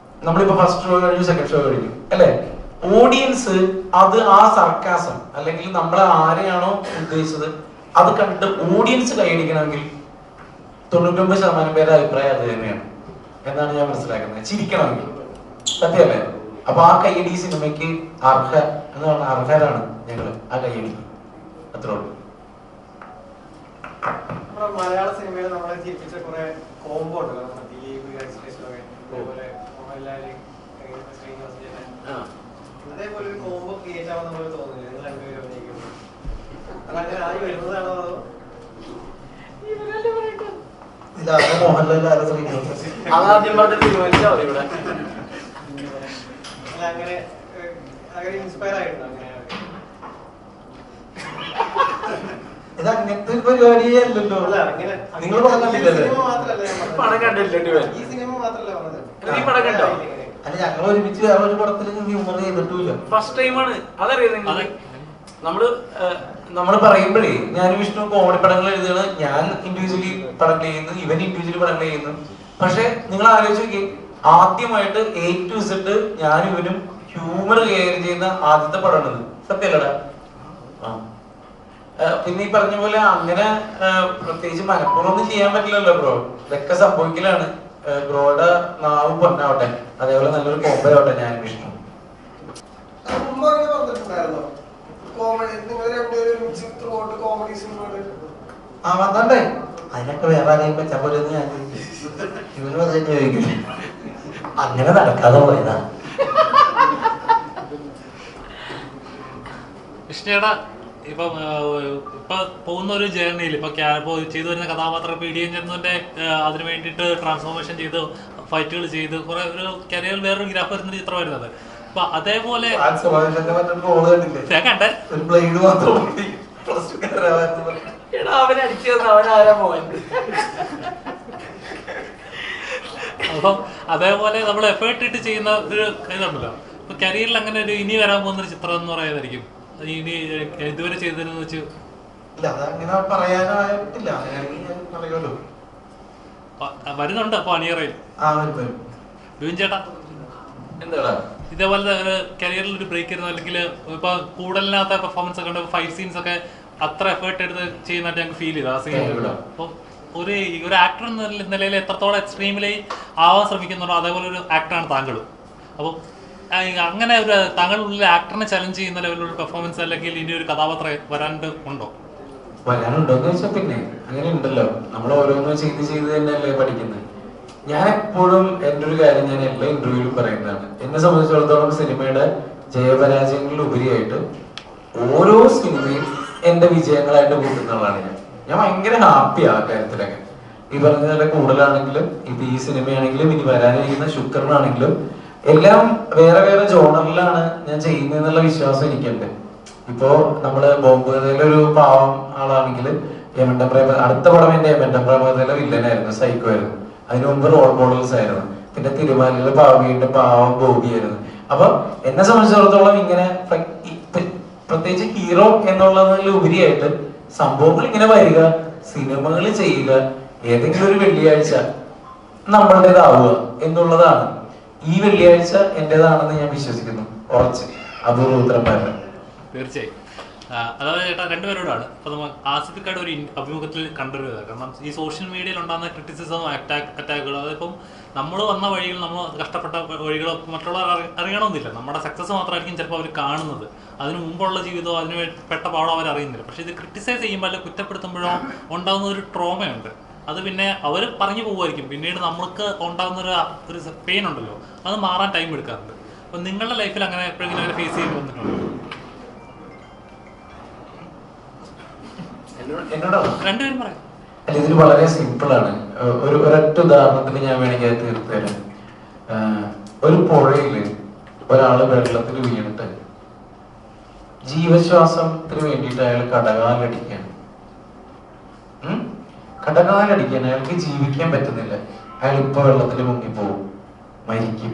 നമ്മളിപ്പോ ഫസ്റ്റ് ഷോ കഴിഞ്ഞു, സെക്കൻഡ് ഷോ കഴിഞ്ഞു അല്ലെ, ഓഡിയൻസ് അത് ആ സർക്കാസം അല്ലെങ്കിൽ നമ്മൾ ആരെയാണോ ഉദ്ദേശിച്ചത് അത് കണ്ടിട്ട് ഓഡിയൻസ് കൈയടിക്കണമെങ്കിൽ 99% പേരുടെ അഭിപ്രായം അത് തന്നെയാണ് എന്നാണ് ഞാൻ മനസ്സിലാക്കുന്നത്. ചിരിക്കണമെങ്കിൽ സത്യമല്ലേ? അപ്പൊ ആ കൈയടി സിനിമയ്ക്ക് അർഹ എന്ന് പറഞ്ഞ അർഹരാണ് ഞങ്ങള് ആ കൈയടി. അത്രേ ഉള്ളൂ. നമ്മുടെ മലയാള സിനിമയിൽ നമ്മളെ ജീവിച്ച കുറെ കോംബോ ഉണ്ടല്ലോ, നമ്മുടെ ദിലീപ് അതേപോലെ മോഹൻലാല് അതേപോലെ ഒരു കോംബോ ക്രിയേറ്റ് ആവുന്ന പോലെ തോന്നുന്നില്ല നിങ്ങൾ രണ്ടുപേരും അഭിനയിക്കുമ്പോൾ? അതങ്ങനെ ആയി വരുന്നതാണോ അതോ മോഹൻലാൽ അതാദ്യം പറഞ്ഞ തീരുമാനിച്ചാൽ മതി ഇവിടെ. അല്ല അങ്ങനെ അങ്ങനെ ഇൻസ്പയർ ആയിട്ടുണ്ടോ? അങ്ങനെ ഇത് അങ്ങനത്തെ ഒരു പരിപാടിയേ അല്ലല്ലോ. അല്ല അങ്ങനെ നിങ്ങൾ പറഞ്ഞില്ലല്ലേ? സിനിമ മാത്രല്ല ഞാൻ പടം പറഞ്ഞത്. കണ്ടില്ലേ? ഈ സിനിമ മാത്രല്ല പറഞ്ഞത്. ഈ പടം കണ്ടോ? അല്ല ഞങ്ങൾ ഒരുമിച്ച് വേറെ ഒരു പടത്തിൽ ഹ്യൂമർ ചെയ്തിട്ടില്ല. ഫസ്റ്റ് ടൈമാണ് അതറിയാം. നമ്മൾ പറയുമ്പോഴേ ഞാൻ വിഷ്ണു കോമഡി പടങ്ങൾ എഴുതുകയാണ്, ഞാൻ ഇൻഡിവിജ്വലി പടങ്ങൾ ചെയ്യുന്നു, ഇവൻ ഇൻഡിവിജ്വലി പടങ്ങൾ ചെയ്യുന്നു. പക്ഷെ നിങ്ങൾ ആലോചിച്ച് നോക്കി, ആദ്യമായിട്ട് A to Z ഞാനും ഇവനും ഹ്യൂമർ കൈകാര്യം ചെയ്യുന്ന ആദ്യത്തെ പടമാണിത്. സത്യമല്ലടാ? പിന്നെ ഈ പറഞ്ഞ പോലെ അങ്ങനെ പ്രത്യേകിച്ച് മനഃപൂർവ്വം ഒന്നും ചെയ്യാൻ പറ്റില്ലല്ലോ ബ്രോ. ഇതൊക്കെ സംഭവിക്കലാണ്. ബ്രോയുടെ നാവും പൊന്നാവട്ടെ, അതേപോലെ നല്ലൊരു കോമ്പോ ആവട്ടെ ഞാൻ വിഷ്ണു. മുമ്പ് അങ്ങനെ പറഞ്ഞിട്ടുണ്ടായിരുന്നോ? കോമഡി നിങ്ങൾ രണ്ടുപേരും ഒരുമിച്ച് ത്രൂ ഔട്ട് കോമഡി സിനിമകൾ വന്നണ്ടേ? അതിനൊക്കെ വേറെ ആരെയും പറ്റാൻ പോലെ ഞാൻ ഇവനും അത് തന്നെ ചോദിക്കില്ല. അങ്ങനെ നടക്കാതെ പോയതാ. കൃഷ്ണയുടെ ഇപ്പൊ പോകുന്ന ഒരു ജേർണിയിൽ ഇപ്പൊ ചെയ്തു വരുന്ന കഥാപാത്രം PDN ചെന്നതിന്റെ അതിന് വേണ്ടിയിട്ട് ട്രാൻസ്ഫോർമേഷൻ ചെയ്ത് ഫൈറ്റുകൾ ചെയ്ത് കുറെ ഒരു കരിയർ വേറൊരു ഗ്രാഫ് വരുന്ന ചിത്രമായിരുന്നത്. അപ്പൊ അതേപോലെ അവനടിച്ചു അവനാരാ പോകാൻ. അപ്പം അതേപോലെ നമ്മൾ എഫേർട്ട് ഇട്ട് ചെയ്യുന്ന ഒരു ഇതുണ്ടല്ലോ. ഇപ്പൊ കരിയറിൽ അങ്ങനെ ഒരു ഇനി വരാൻ പോകുന്ന ഒരു ചിത്രം എന്ന് പറയുന്നതായിരിക്കും ഇനി ഇതുവരെ ചെയ്തതെന്ന് വെച്ച് അങ്ങനെ പറയാനായിട്ടില്ല. വരുന്നുണ്ട് അപ്പൊ അണിയറയിൽ ബിബിൻ ചേട്ടാ എന്താ ഇതേപോലെ കരിയറിൽ ഒരു ബ്രേക്ക് വരുന്നു, അല്ലെങ്കിൽ ഇപ്പൊ കൂടുതലിനകത്തെ പെർഫോമൻസ് ഒക്കെ ഉണ്ട്, ഫൈറ്റ് സീൻസ് ഒക്കെ അത്ര എഫേർട്ട് എടുത്ത് ചെയ്യുന്നതായിട്ട് ഞങ്ങൾക്ക് ഫീൽ ചെയ്തു ആ സീനിൽ. അപ്പോൾ ഒരു ആക്ടർ എന്ന നിലയിൽ എത്രത്തോളം എക്സ്ട്രീമിലായി ആവാൻ ശ്രമിക്കുന്നുണ്ടോ അതേപോലെ ഒരു ആക്ടറാണ് താങ്കളും. അപ്പോൾ അങ്ങനെ ഒരു താങ്കളുള്ളിൽ ആക്ടറിനെ ചലഞ്ച് ചെയ്യുന്ന ലെവലിലുള്ള പെർഫോമൻസ് അല്ലെങ്കിൽ ഇനി ഒരു കഥാപാത്രം വരാണ്ട് ഉണ്ടോ? വരാനുണ്ടോന്ന് ചോദിച്ചാൽ പിന്നെ അങ്ങനെ ഉണ്ടല്ലോ. നമ്മൾ ഓരോന്നും ചെയ്ത് തന്നെയല്ലേ പഠിക്കുന്നത്. ഞാൻ എപ്പോഴും എൻ്റെ ഒരു കാര്യം ഞാൻ എല്ലാ ഇന്റർവ്യൂവിലും പറയുന്നതാണ്. എന്നെ സംബന്ധിച്ചിടത്തോളം സിനിമയുടെ ജയപരാജയങ്ങളിൽ ഉപരിയായിട്ട് ഓരോ സിനിമയും എന്റെ വിജയങ്ങളായിട്ട് കൂട്ടുന്നതാണ് ഞാൻ ഭയങ്കര ഹാപ്പി ആ കാര്യത്തിലൊക്കെ. ഈ പറഞ്ഞ പോലെ കൂടുതലാണെങ്കിലും ഇപ്പൊ ഈ സിനിമയാണെങ്കിലും ഇനി വരാനിരിക്കുന്ന ശുക്രനാണെങ്കിലും എല്ലാം വേറെ വേറെ ജോണറിലാണ് ഞാൻ ചെയ്യുന്നതെന്നുള്ള വിശ്വാസം എനിക്കുണ്ട്. ഇപ്പോ നമ്മള് ബോംബ് കഥയിലൊരു പാവം ആളാണെങ്കിൽ യമണ്ടൻ പ്രേമ, അടുത്ത പടം എന്റെ യമണ്ടൻ പ്രേമകഥയിലെ വില്ലനായിരുന്നു, സൈക്കോ ആയിരുന്നു. അതിനു മുമ്പ് റോൾ മോഡൽസ് ആയിരുന്നു. പിന്നെ തിരുമാലിയിലെ വീണ്ടും പാവം ബോബിയായിരുന്നു. അപ്പൊ എന്നെ സംബന്ധിച്ചിടത്തോളം ഇങ്ങനെ പ്രത്യേകിച്ച് ഹീറോ എന്നുള്ളതിൽ ഉപരിയായിട്ട് സംഭവങ്ങൾ ഇങ്ങനെ വരിക, സിനിമകൾ ചെയ്യുക, ഏതെങ്കിലും ഒരു വെള്ളിയാഴ്ച നമ്മളുടേതാവുക എന്നുള്ളതാണ്. ഈ വെള്ളിയാഴ്ച എന്റേതാണെന്ന് ഞാൻ വിശ്വസിക്കുന്നു ഉറച്ച്. അപൂർവ ഉത്തരന്മാരുടെ തീർച്ചയായും. അതായത് ചേട്ടാ രണ്ടുപേരോടാണ് ഇപ്പൊ നമ്മൾ ആസിഫിക്കാട് ഒരു അഭിമുഖത്തിൽ കണ്ടൊരു ഇതാണ്. കാരണം ഈ സോഷ്യൽ മീഡിയയിൽ ഉണ്ടാകുന്ന ക്രിറ്റിസിസം അറ്റാക്കുകൾ, അതിപ്പം നമ്മൾ വന്ന വഴികൾ, നമ്മൾ കഷ്ടപ്പെട്ട വഴികളോ മറ്റുള്ളവർ അറിയണമെന്നില്ല. നമ്മുടെ സക്സസ് മാത്രമായിരിക്കും ചിലപ്പോൾ അവർ കാണുന്നത്. അതിന് മുമ്പുള്ള ജീവിതമോ അതിന് പെട്ട പാടോ അവർ അറിയുന്നില്ല. പക്ഷെ ഇത് ക്രിറ്റിസൈസ് ചെയ്യുമ്പോൾ അല്ലെങ്കിൽ കുറ്റപ്പെടുത്തുമ്പോഴോ ഉണ്ടാകുന്ന ഒരു ട്രോമയുണ്ട്. അത് പിന്നെ അവർ പറഞ്ഞു പോകുമായിരിക്കും. പിന്നീട് നമ്മൾക്ക് ഉണ്ടാകുന്ന ഒരു പെയിൻ ഉണ്ടല്ലോ, അത് മാറാൻ ടൈം എടുക്കാറുണ്ട്. അപ്പം നിങ്ങളുടെ ലൈഫിൽ അങ്ങനെ എപ്പോഴെങ്കിലും അങ്ങനെ ഫേസ് ചെയ്ത് വന്നിട്ടുണ്ടോ? രണ്ടുപേരും പറയാം. അല്ല, ഇതിൽ വളരെ സിമ്പിൾ ആണ്. ഒരൊറ്റ ഉദാഹരണത്തിന് ഞാൻ വേണമെങ്കിൽ തീർത്തു തരാം. ഒരു പുഴയില് ഒരാള് വെള്ളത്തിൽ വീണിട്ട് ജീവശ്വാസത്തിന് വേണ്ടിയിട്ട് അയാൾ കടകാലടിക്കാണ്. കടകാലടിക്കാൻ അയാൾക്ക് ജീവിക്കാൻ പറ്റുന്നില്ല. അയാൾ ഇപ്പൊ വെള്ളത്തിൽ മുങ്ങിപ്പോവും, മരിക്കും,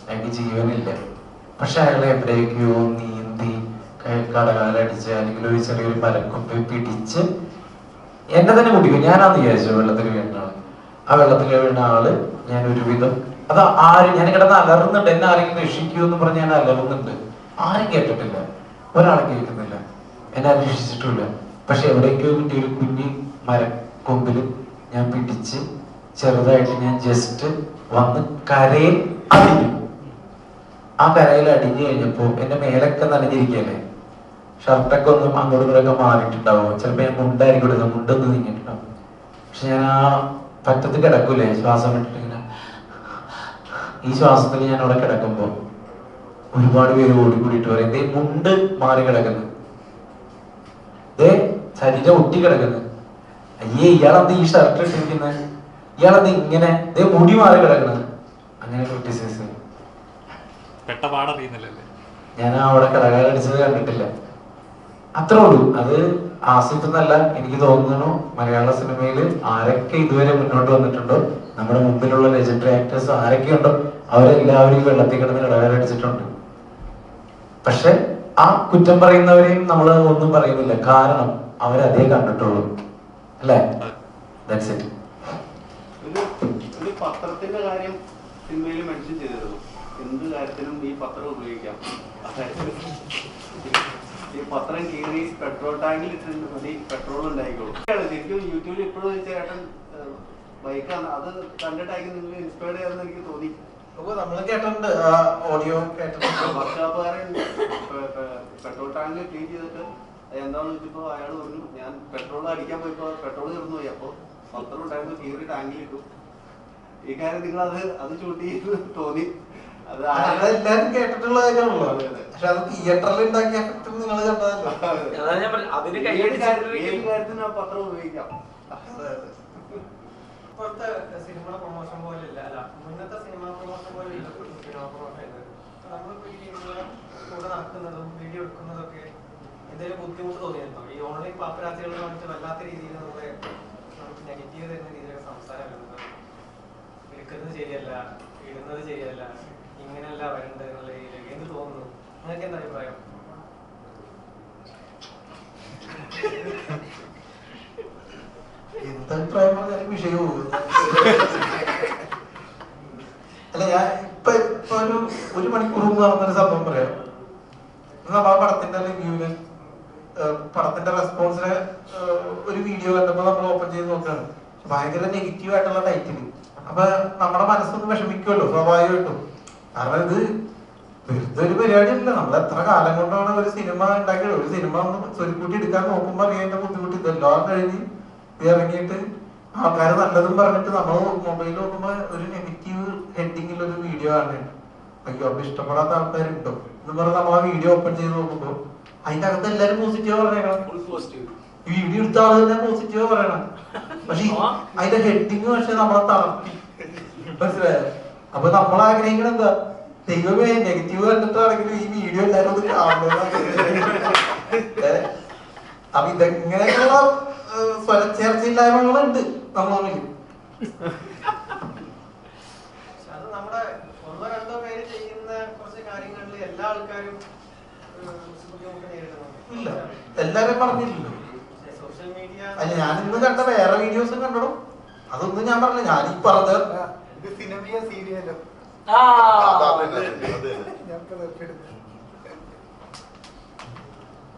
അയാൾക്ക് ജീവനില്ല. പക്ഷെ അയാൾ എവിടേക്കോ നീന്തി കടകാലടിച്ച് അല്ലെങ്കിൽ ഒരു ചെറിയൊരു മരക്കൊമ്പ് പിടിച്ച് എന്നെ തന്നെ കുടിക്കും. ഞാനാന്ന് വിചാരിച്ചു വെള്ളത്തിൽ വീണ ആള്. ആ വെള്ളത്തിൽ വീണ ആള് ഞാൻ ഒരുവിധം അത് ആരും ഞാൻ കിടന്ന് അലറുന്നുണ്ട്, എന്നെ ആരെങ്കിലും രക്ഷിക്കൂ എന്ന് പറഞ്ഞ് ഞാൻ അലറുന്നുണ്ട്. ആരും കേട്ടിട്ടില്ല, ഒരാളെ കേൾക്കുന്നില്ല, എന്നെ അന്വേഷിച്ചിട്ടില്ല. പക്ഷെ എവിടേക്കോ കിട്ടിയ ഒരു കുഞ്ഞി മരക്കൊമ്പില് ഞാൻ പിടിച്ച് ചെറുതായിട്ട് ഞാൻ ജസ്റ്റ് വന്ന് കരയിൽ അടിഞ്ഞു. ആ കരയിൽ അടിഞ്ഞു കഴിഞ്ഞപ്പോ എന്റെ മേലൊക്കെ നനഞ്ഞിരിക്കല്ലേ, ഷർട്ടൊക്കെ ഒന്നും അങ്ങോട്ടും ഇങ്ങോട്ടൊക്കെ മാറിയിട്ടുണ്ടാവും, ചിലപ്പോ ഞാൻ മുണ്ടായിരിക്കും ഇടുന്നത്, മുണ്ടൊന്നും നീങ്ങിയിട്ടുണ്ടാവും. പക്ഷെ ഞാൻ ആ പറ്റത്ത് കിടക്കൂലേ, ശ്വാസം വിട്ടിട്ട് ഇങ്ങനെ ഈ ശ്വാസത്തിൽ ഞാൻ അവിടെ കിടക്കുമ്പോ ഒരുപാട് പേര് ഓടിക്കൂടിയിട്ട് പറയും, ദേ മുണ്ട് മാറി കിടക്കുന്നു, ദേ ശരീരം ഒട്ടി കിടക്കുന്നു, അയ്യേ ഇയാളെന്ത് ഈ ഷർട്ട് ഇട്ടിരിക്കുന്നത്, ഇയാളെന്ത് ഇങ്ങനെ, ദേ മുടി മാറി കിടക്കുന്നത്, അങ്ങനെ ക്രിറ്റിസൈസ്. ഞാൻ അവിടെ കടകാലടിച്ചത് കണ്ടിട്ടില്ല. അത്രേ ഉള്ളൂ. അത് ആസിഫ് എന്നല്ല, എനിക്ക് തോന്നുന്നു മലയാള സിനിമയിൽ ആരൊക്കെ ഇതുവരെ മുന്നോട്ട് വന്നിട്ടുണ്ടോ, നമ്മുടെ മുമ്പിലുള്ള ലെജൻഡറി ആക്ടേഴ്സ് ആരൊക്കെ ഉണ്ടോ, അവരെല്ലാവരും ഈ വെള്ളത്തിൽ കിടന്ന് കടകാലടിച്ചിട്ടുണ്ട്. പക്ഷെ ആ കുറ്റം പറയുന്നവരെയും നമ്മൾ ഒന്നും പറയുന്നില്ല, കാരണം അവരതേ കണ്ടിട്ടുള്ളൂ, അല്ലേ? That's it. ഒരു പത്രത്തിന്റെ കാര്യം സിനിമയിൽ മെൻഷൻ ചെയ്തിരുന്നു. എന്ത് കാര്യത്തിനും ഈ പത്രം ഉപയോഗിക്കാം. ഈ പത്രം കീറി പെട്രോൾ ടാങ്കിൽ ഇട്ടിട്ട് മതി, പെട്രോൾ ഉണ്ടായിക്കോളും. ശരിക്കും യൂട്യൂബിൽ ഇപ്പോഴും ചേട്ടൻ ബൈക്കാണ്, അത് കണ്ടിട്ടായിരിക്കും നിങ്ങൾ ഇൻസ്പയർഡ് ചെയ്യാമെന്ന് എനിക്ക് തോന്നി. നമ്മൾ കേട്ടിട്ടുണ്ട്, ഓഡിയോ കേട്ടിട്ടുണ്ട്. വർക്ക്ഷോപ്പുകാരൻ പെട്രോൾ ടാങ്ക് ക്ലീൻ ചെയ്തിട്ട് എന്താന്ന് വെച്ചപ്പോ അയാൾ പറഞ്ഞു, ഞാൻ പെട്രോൾ അടിക്കാൻ പോയപ്പോ പെട്രോൾ തീർന്നു പോയി, അപ്പൊ പത്രം ഉണ്ടായിരുന്നു, കീറി ടാങ്കിൽ ഇട്ടു. ഈ കാര്യം നിങ്ങൾ അത് ചൂട്ടി തോന്നി. അതെല്ലാരും കേട്ടിട്ടുള്ള കാര്യമാണല്ലോ, പക്ഷെ അത് തിയേറ്ററിൽ ഉണ്ടാക്കിയ എഫക്റ്റും നിങ്ങൾ കണ്ടതല്ലോ. കാര്യത്തിന് ആ പത്രം ഉപയോഗിക്കാം. ഇപ്പോഴത്തെ സിനിമ പ്രൊമോഷൻ പോലെ ഇല്ല, അല്ല മുന്നത്തെ സിനിമ പ്രൊമോഷൻ പോലെ ഇല്ല സിനിമ പ്രൊമോഷൻ. നമ്മളിപ്പോ ഈ കൂടെ നടക്കുന്നതും വീഡിയോ എടുക്കുന്നതൊക്കെ എന്തെങ്കിലും ബുദ്ധിമുട്ട് തോന്നിയിരുന്നോ? ഈ ഓൺലൈൻ പാപ്പരാത്തികൾ കാണിച്ച് വല്ലാത്ത രീതിയിൽ നമുക്ക് നെഗറ്റീവ് തരുന്ന രീതിയിലൊക്കെ സംസാരം വരുന്നത്, എടുക്കുന്നത് ശരിയല്ല, ഇടുന്നത് ശരിയല്ല, ഇങ്ങനെയല്ല വരേണ്ടത് എന്നുള്ള രീതിയിലേക്ക് എന്ത് തോന്നുന്നു? നിങ്ങൾക്ക് എന്താ അഭിപ്രായം? എന്തഭിപ്രായം പറഞ്ഞാലും വിഷയവും അല്ല. ഞാൻ ഇപ്പൊ ഒരു മണിക്കൂർ മുമ്പ് നടന്നൊരു സംഭവം പറയാം. നമ്മൾ ആ പടത്തിന്റെ റിവ്യൂവിന് പടത്തിന്റെ റെസ്പോൺസിന് ഒരു വീഡിയോ കണ്ടപ്പോ നമ്മൾ ഓപ്പൺ ചെയ്ത് നോക്കുകയാണ്, ഭയങ്കര നെഗറ്റീവ് ആയിട്ടുള്ള ടൈറ്റിൽ. അപ്പൊ നമ്മുടെ മനസ്സൊന്ന് വിഷമിക്കുമല്ലോ സ്വാഭാവികമായിട്ടും, കാരണം ഇത് വെറുതെ ഒരു പരിപാടിയല്ല. നമ്മൾ എത്ര കാലം കൊണ്ടാണ് ഒരു സിനിമ ഉണ്ടാക്കിയത്. ഒരു സിനിമ ഒന്ന് സ്വരുക്കൂട്ടി എടുക്കാൻ നോക്കുമ്പോ അറിയാൻ ബുദ്ധിമുട്ട്. ഇതെല്ലാം കഴിഞ്ഞ് ഇറങ്ങിയിട്ട് ആൾക്കാർ നല്ലതും പറഞ്ഞിട്ട് നമ്മൾ മൊബൈൽ നോക്കുമ്പോ ഒരു നെഗറ്റീവ് ഹെഡിങ്ങിൽ ഒരു വീഡിയോ ആണ്. അയ്യോ അപ്പൊ ഇഷ്ടപ്പെടാത്ത ആൾക്കാരുണ്ടോ എന്ന് പറഞ്ഞ് നമ്മൾ ആ വീഡിയോ ഓപ്പൺ ചെയ്ത് നോക്കുമ്പോ അതിന്റെ അകത്ത് എല്ലാരും പോസിറ്റീവ് പറയണം. ഈ വീഡിയോ എടുത്ത ആള് തന്നെ പോസിറ്റീവ് പറയണം, പക്ഷെ അതിന്റെ ഹെഡിങ് പക്ഷെ നമ്മളെ തളർത്തി. മനസ്സിലായോ? അപ്പൊ നമ്മൾ ആഗ്രഹിക്കണം എന്താ, ദൈവമേ നെഗറ്റീവ് കണ്ടിട്ടാണെങ്കിലും ഈ വീഡിയോ എല്ലാരും ഒന്ന് കാണുന്നത്. അപ്പൊ ഇതെങ്ങനെയുള്ള സ്വരച്ചേർച്ചയില്ലായ്മകളുണ്ട് നമ്മളെ. അത് നമ്മുടെ ഒന്നോ രണ്ടോ പേര് ചെയ്യുന്ന കുറച്ച് കാര്യങ്ങളിൽ എല്ലാ ആൾക്കാരും ബുദ്ധിമുട്ട് നേരിടുന്നുണ്ട്. ഇല്ല, എല്ലാരും പറഞ്ഞില്ലല്ലോ. സോഷ്യൽ മീഡിയ അല്ല, ഞാൻ ഇന്ന് കണ്ട വേറെ വീഡിയോസും കണ്ടോ, അതൊന്നും ഞാൻ പറഞ്ഞില്ല. ഞാൻ ഈ പറഞ്ഞ സിനിമയോ സീരിയലോ